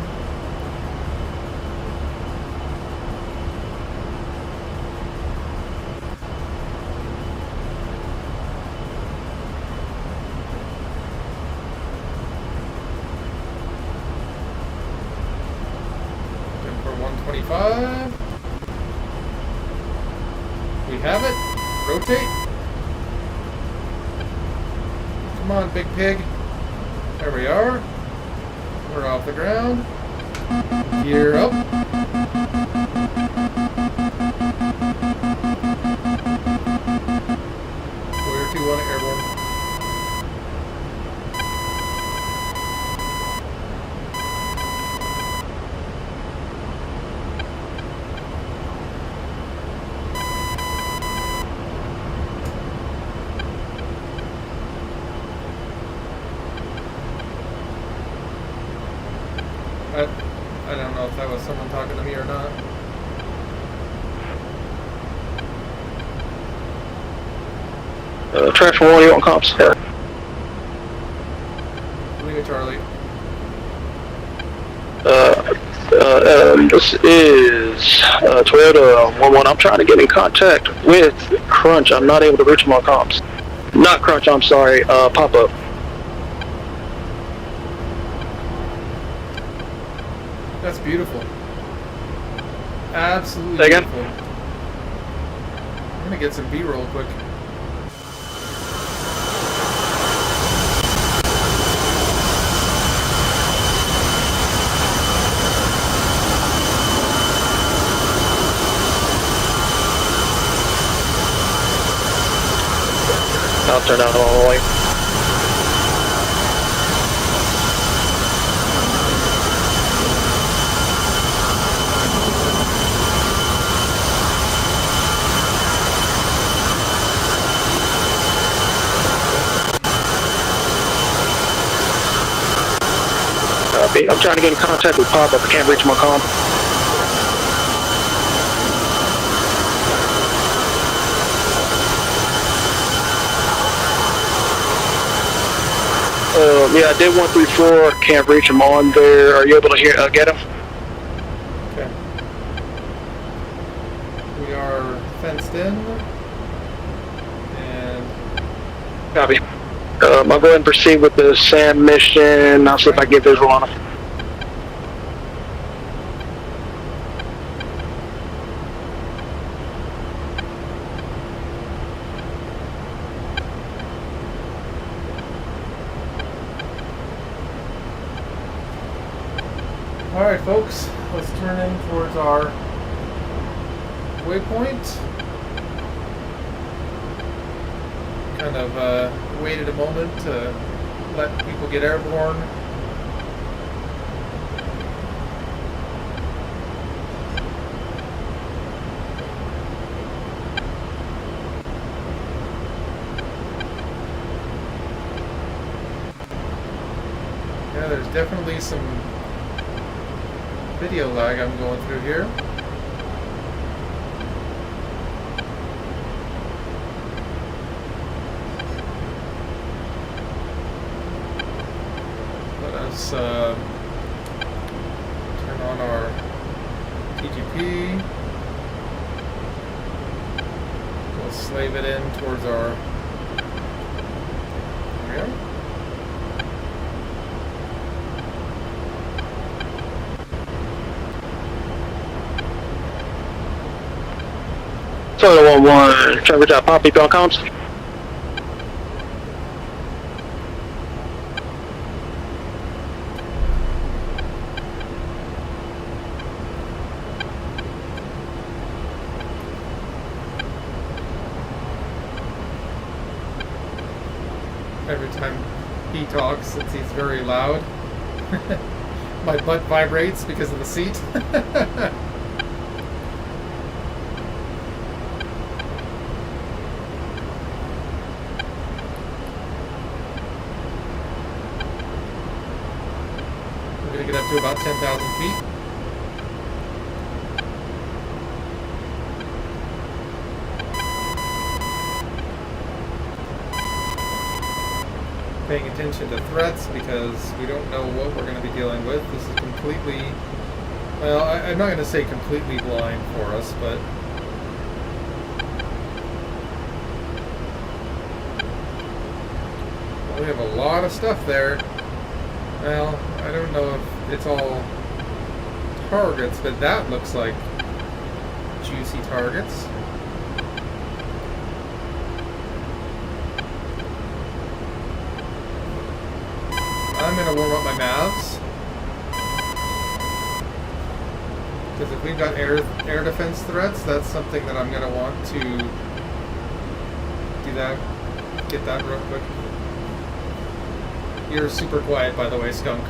Going for 125. We have it. Rotate. Come on, big pig. There we are. We're off the ground. Gear up. We're 2-1 airborne. I don't know if that was someone talking to me or not. Transfer 1, you want comps? Yeah. Leave it, Charlie. This is Toyota 11. I'm trying to get in contact with Crunch. I'm not able to reach my comms. Not Crunch, I'm sorry, Pop-Up. That's beautiful. Absolutely Say again? beautiful. I'm gonna get some B-roll quick. I'll turn down all the way. I'm trying to get in contact with Pop-Up. I can't reach my comm. Yeah, I did 134. Can't reach him on there. Are you able to get him? Okay. We are fenced in. And Copy. I'll go ahead and proceed with the SAM mission. I'll see if I can get visual on him. alright folks, let's turn in towards our waypoint. Kind of waited a moment to let people get airborne. Yeah, there's definitely some video lag I'm going through here. Let us turn on our PGP. We'll slave it in towards our... There we go. Toyota 11, trying to reach out Pop, on comms. Every time he talks, since he's very loud, my butt vibrates because of the seat. We're going to get up to about 10,000 feet. Paying attention to threats because we don't know what we're going to be dealing with. This is completely, well, I'm not going to say completely blind for us, but well, we have a lot of stuff there. Well, I don't know if it's all targets, but that looks like juicy targets. I'm going to warm up my mavs, because if we've got air defense threats, that's something that I'm going to want to do that, get that real quick. You're super quiet, by the way, Skunk.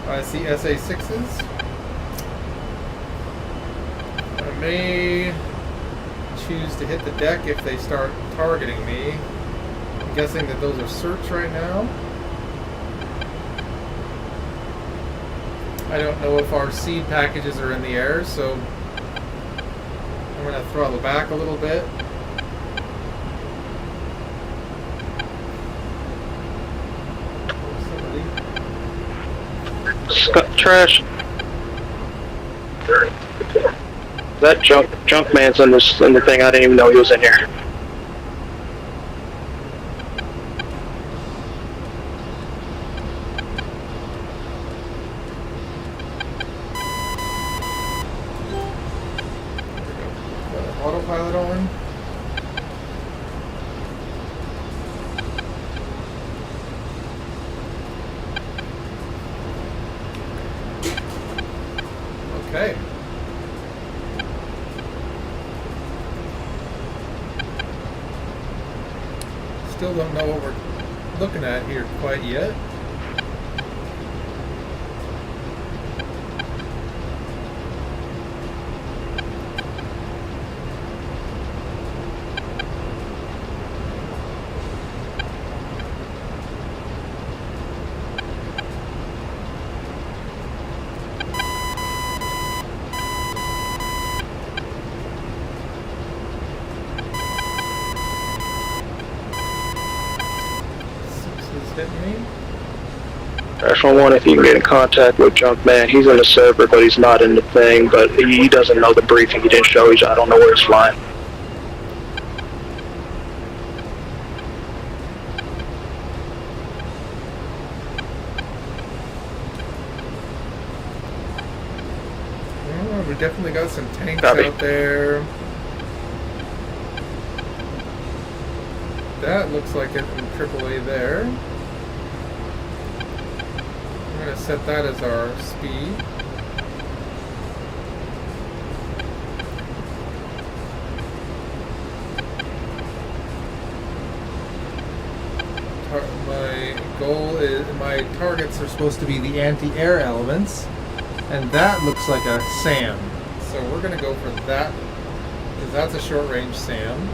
I see SA6s. I may choose to hit the deck if they start targeting me. I'm guessing that those are search right now. I don't know if our seed packages are in the air, so I'm going to throttle back a little bit. Trash. That junk man's in the thing. I didn't even know he was in here. Autopilot on. Okay. Still don't know what we're looking at here quite yet. Hitting me. National 1, if you can get in contact with Junkman, he's in the server, but he's not in the thing, but he doesn't know the briefing. He didn't show. I don't know where he's flying. Oh, we definitely got some tanks Copy. out there. That looks like it from AAA there. I'm going to set that as our speed. My goal is, my targets are supposed to be the anti-air elements, and that looks like a SAM. So we're going to go for that, because that's a short-range SAM.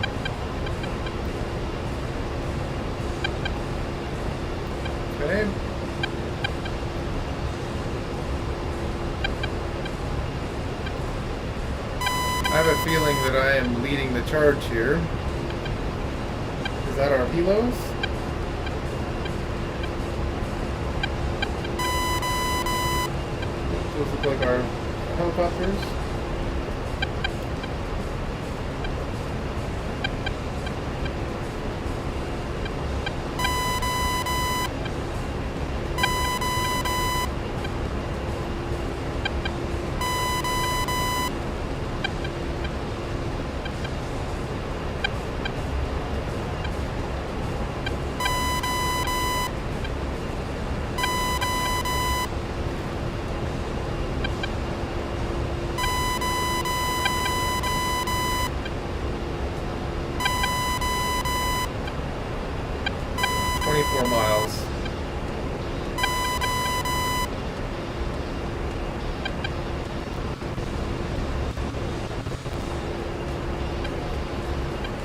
Okay. I have a feeling that I am leading the charge here. Is that our helos? Those look like our helicopters. Miles.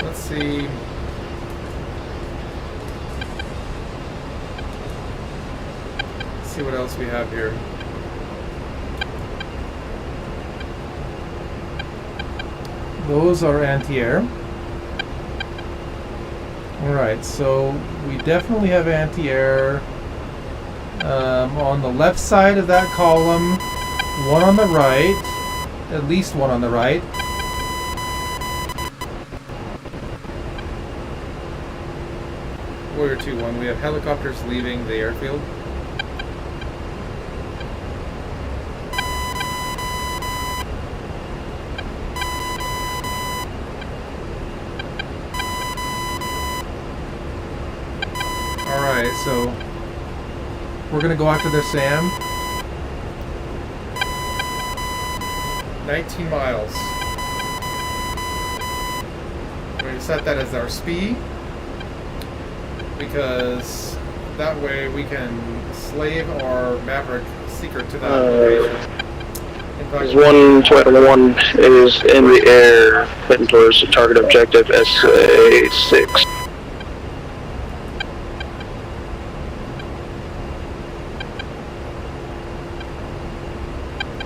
Let's see. Let's see what else we have here. Those are anti-air. Alright, so we definitely have anti-air on the left side of that column, one on the right, at least one on the right. Warrior 2-1, we have helicopters leaving the airfield. Alright, so we're going to go after their SAM. 19 miles. We're going to set that as our speed, because that way we can slave our Maverick secret to that location. In fact, 121 is in the air, heading towards the target objective SA6.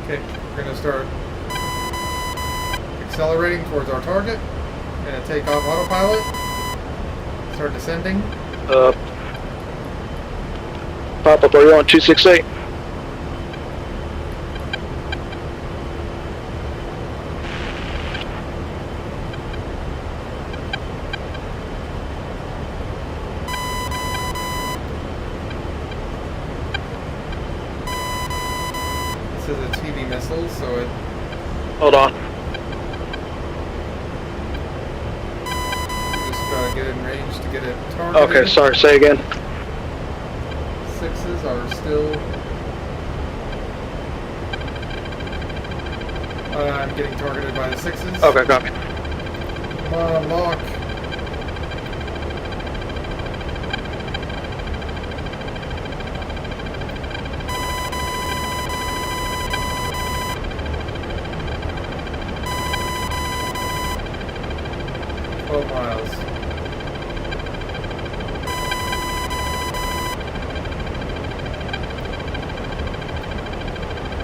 Okay, we're going to start accelerating towards our target. Going to take off autopilot. Start descending. Pop-up, are you on 268? This is a TV missile, so it... Hold on. Just gotta get in range to get it targeted. Okay, sorry, say again. Sixes are still... I'm getting targeted by the sixes. Okay, copy. Come on, lock. Miles.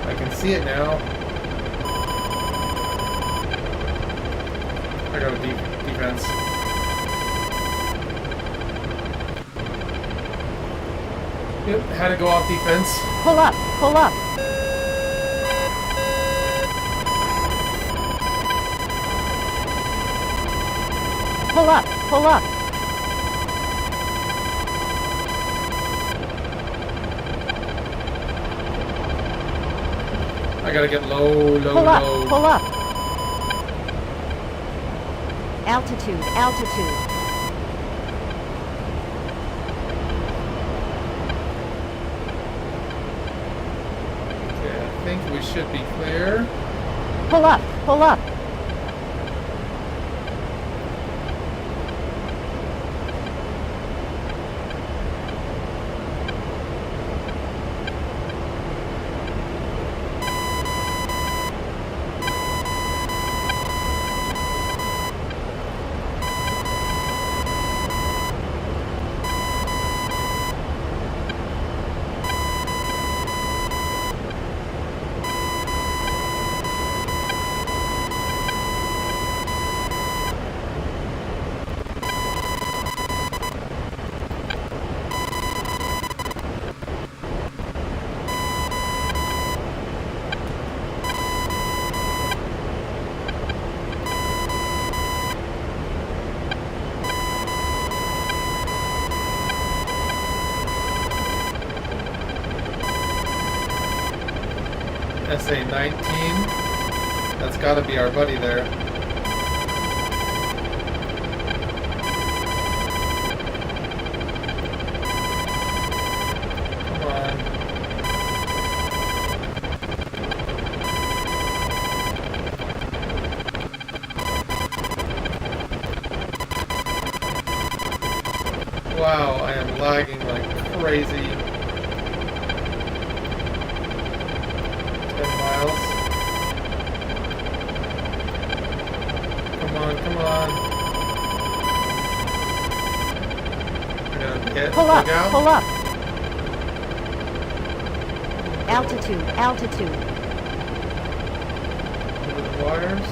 I can see it now. I got a defense. Yep, had to go off defense. Pull up, pull up. Pull up, pull up. I gotta get low, Pull up, low. pull up. Altitude, altitude. Okay, I think we should be clear. Pull up, pull up. SA-19. That's got to be our buddy there. Come on. Wow, I am lagging like crazy. 10 miles. Come on, come on. We're gonna get Pull up, out. pull up. Altitude, altitude. Over the wires.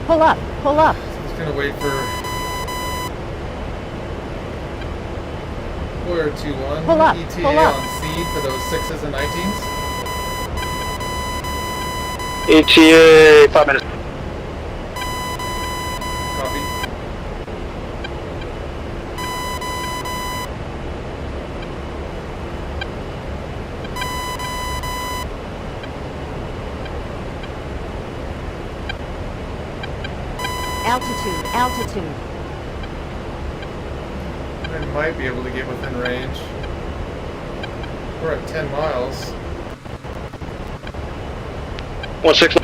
Pull up, pull up. Just gonna wait for Warrior 2-1 Pull up, ETA pull up. on seed for those 6s and 19s. ETA, 5 minutes. Copy. Altitude, altitude. I might be able to get within range. We're at 10 miles. 16.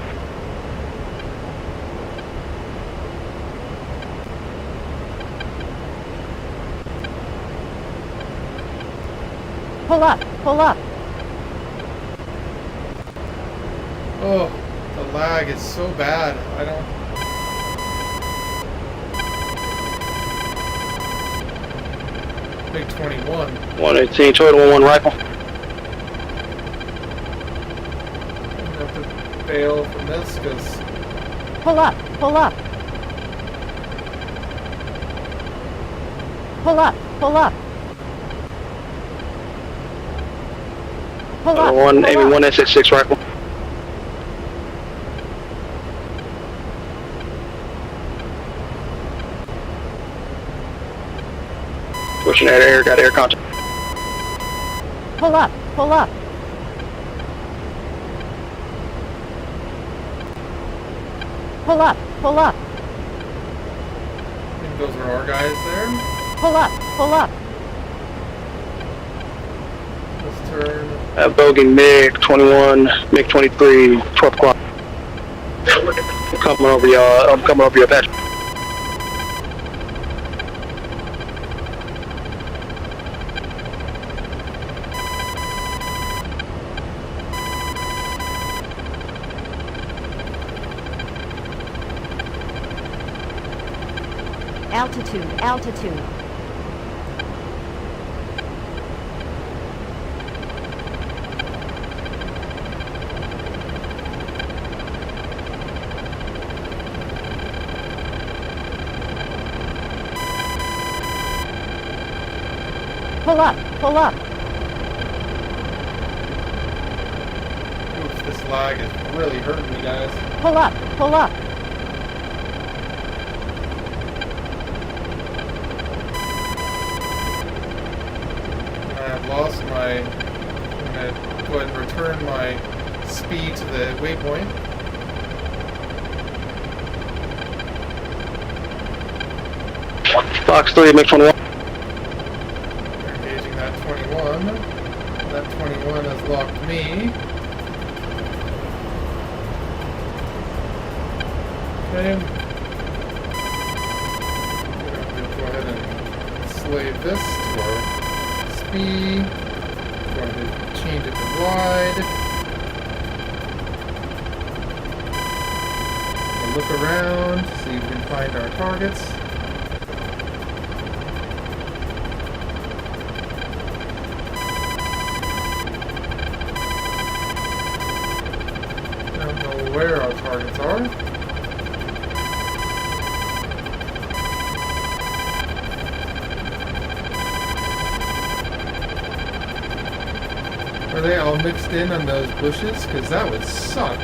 Pull up, pull up. Oh, the lag is so bad. I don't... Big 21. 118, Toyota 11 rifle. I'm gonna have to bail from this because Pull up, pull up. Pull up, pull up. Pull up, One, pull aiming up. 1 SS6 rifle. Pushing that air, got air contact. Pull up, pull up. Pull up, pull up. I think those are our guys there. Pull up, pull up. Let's turn. Bogey MiG 21, MiG 23, 12 o'clock. Coming over y'all, I'm coming over your patch. Altitude, altitude. Pull up, pull up. Oof, this lag is really hurting me, guys. Pull up, pull up. I've lost my. I'm gonna go ahead and return my speed to the waypoint. Fox 3, MiG 21. We're engaging that 21. That 21 has locked me. Okay. We're going to go ahead and slave this to our speed. We're going to change it to wide. We'll look around, see if we can find our targets. I don't know where our targets are. Are they all mixed in on those bushes? Because that would suck.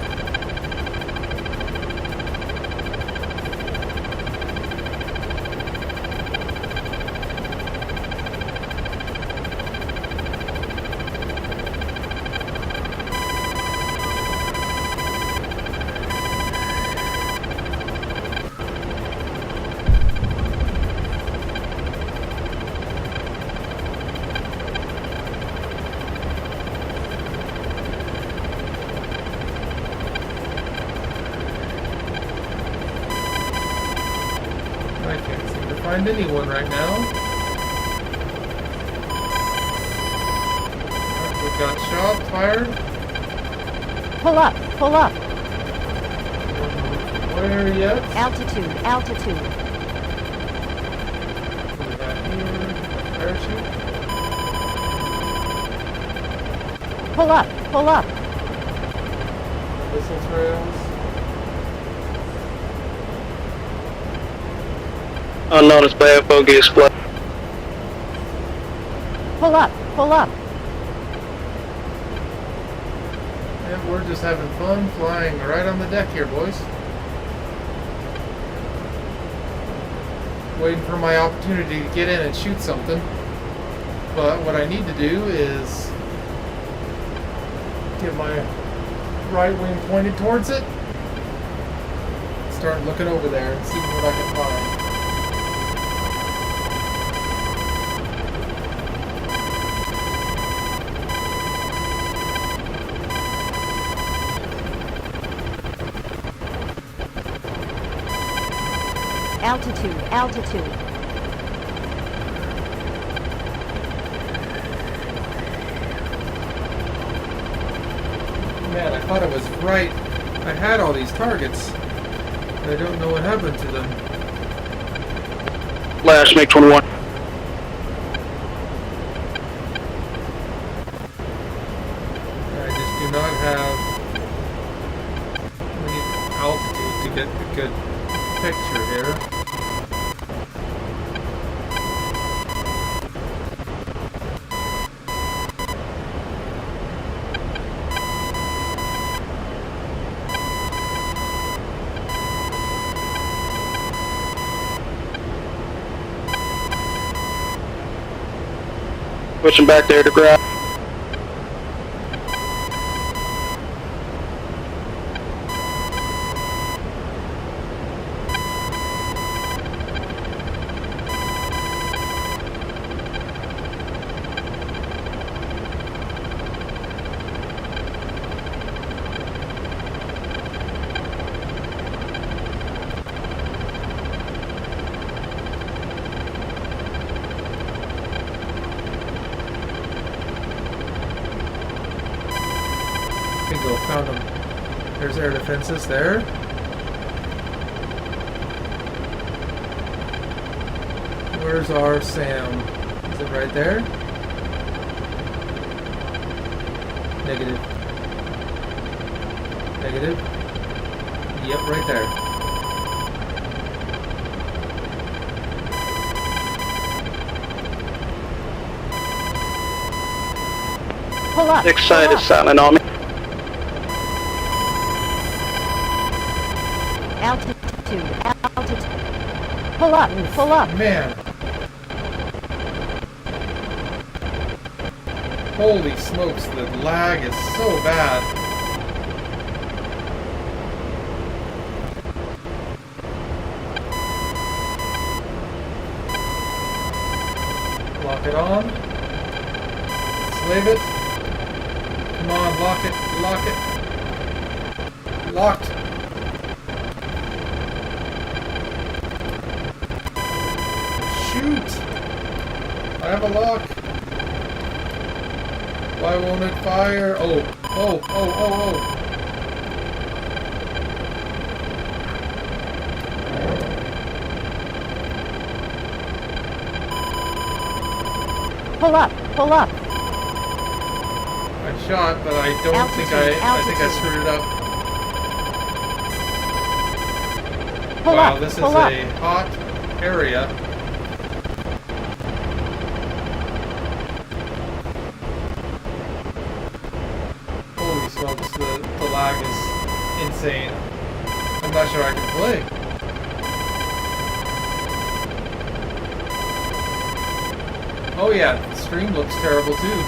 I can't seem to find anyone right now. Alright, we've got shots fired. Pull up, pull up. Where yet? Altitude, altitude. What we got here? Parachute. Pull up, pull up. Missile trails. Unknown is bad, bogey is flat. Pull up, pull up. Yeah, we're just having fun flying right on the deck here, boys. Waiting for my opportunity to get in and shoot something. But what I need to do is get my right wing pointed towards it. Start looking over there and see what I can find. Altitude, altitude. Man, I thought I was right. I had all these targets. I don't know what happened to them. Last MiG 21. get a good picture here. Switching back there to grab. Bingo, found them. There's air defenses there. Where's our Sam? Is it right there? Negative. Negative. Yep, right there. Pull up. Six side pull is up. silent on me. Altitude, altitude. Pull up, pull up. Man. Holy smokes, the lag is so bad. Lock it on. Slave it. Come on, lock it, lock it. Locked. Shoot! I have a lock. Why won't it fire? Oh, oh, oh, oh, oh. Pull up, pull up. I shot, but I don't think I think I Altitude. screwed it up. Pull Wow, up, this is pull up. a hot area. Holy smokes, the lag is insane. I'm not sure I can play. Oh yeah, the stream looks terrible too.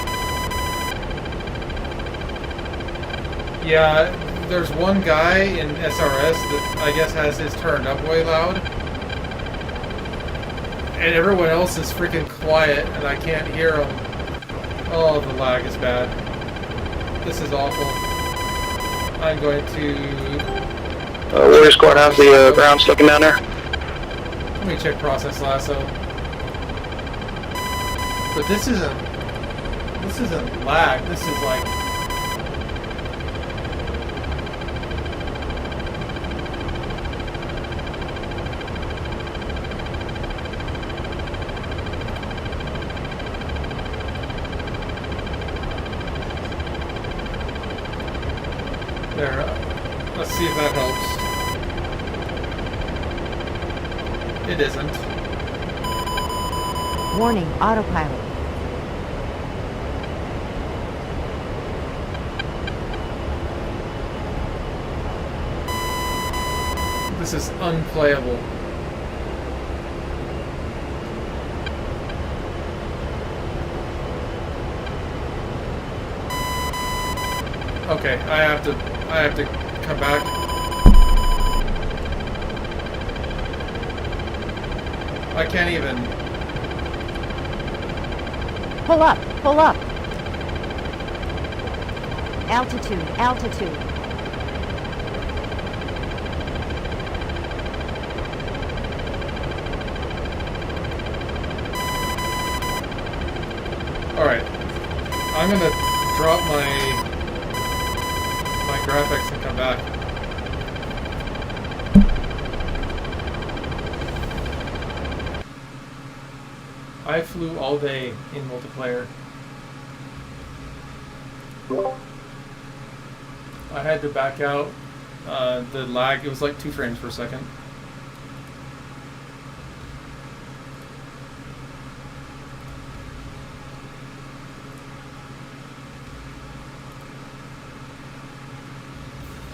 Yeah, there's one guy in SRS that I guess has his turned up way loud. And everyone else is freaking quiet and I can't hear them. Oh, the lag is bad. This is awful. I'm going to... Warrior Squad, how's the grounds looking down there? Let me check process lasso. But this isn't lag. This is like... There, let's see if that helps. It isn't. Warning, autopilot. This is unplayable. Okay, I have to come back. I can't even. Pull up, pull up. Altitude, altitude. Alright. I'm gonna drop my graphics and come back. I flew all day in multiplayer. I had to back out The lag, it was like 2 frames per second.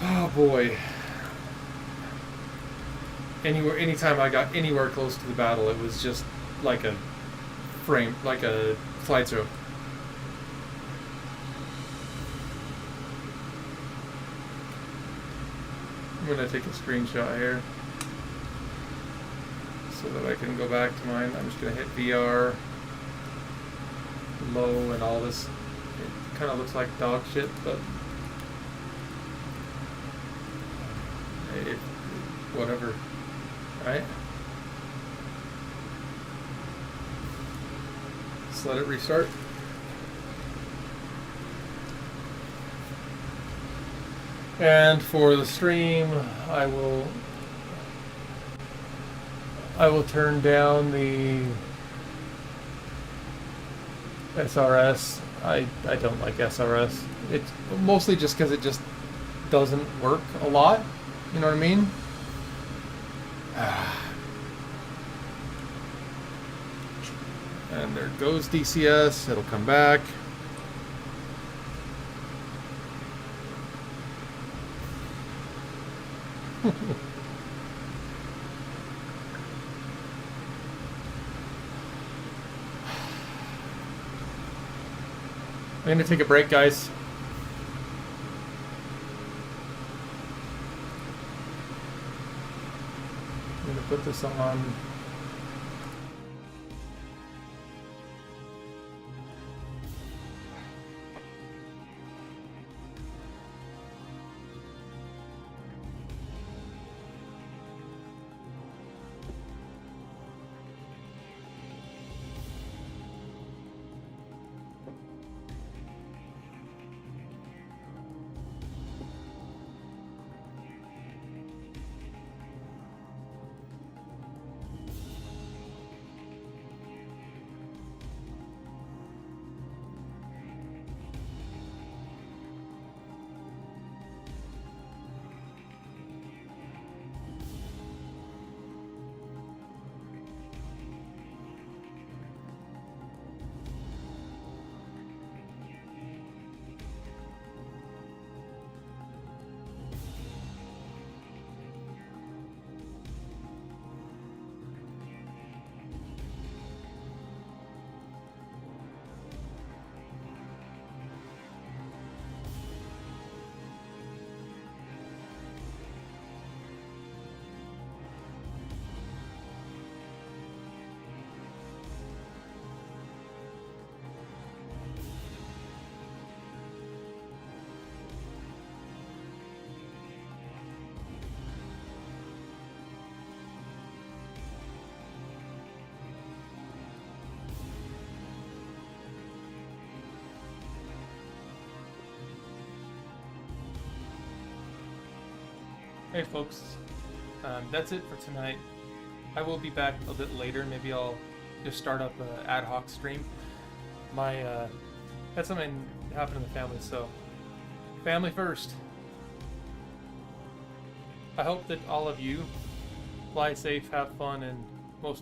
Oh boy. Anytime I got anywhere close to the battle, it was just like a frame, like a slideshow. I'm gonna take a screenshot here so that I can go back to mine. I'm just gonna hit VR, low, and all this. It kind of looks like dog shit, but whatever, right? Just let it restart. And for the stream, I will turn down the SRS. I don't like SRS. It's mostly just because it just doesn't work a lot. You know what I mean? And there goes DCS. It'll come back. I'm going to take a break, guys. I'm going to put this on. Hey folks, that's it for tonight. I will be back a bit later. Maybe I'll just start up an ad hoc stream. Had something happen in the family, so family first. I hope that all of you fly safe, have fun, and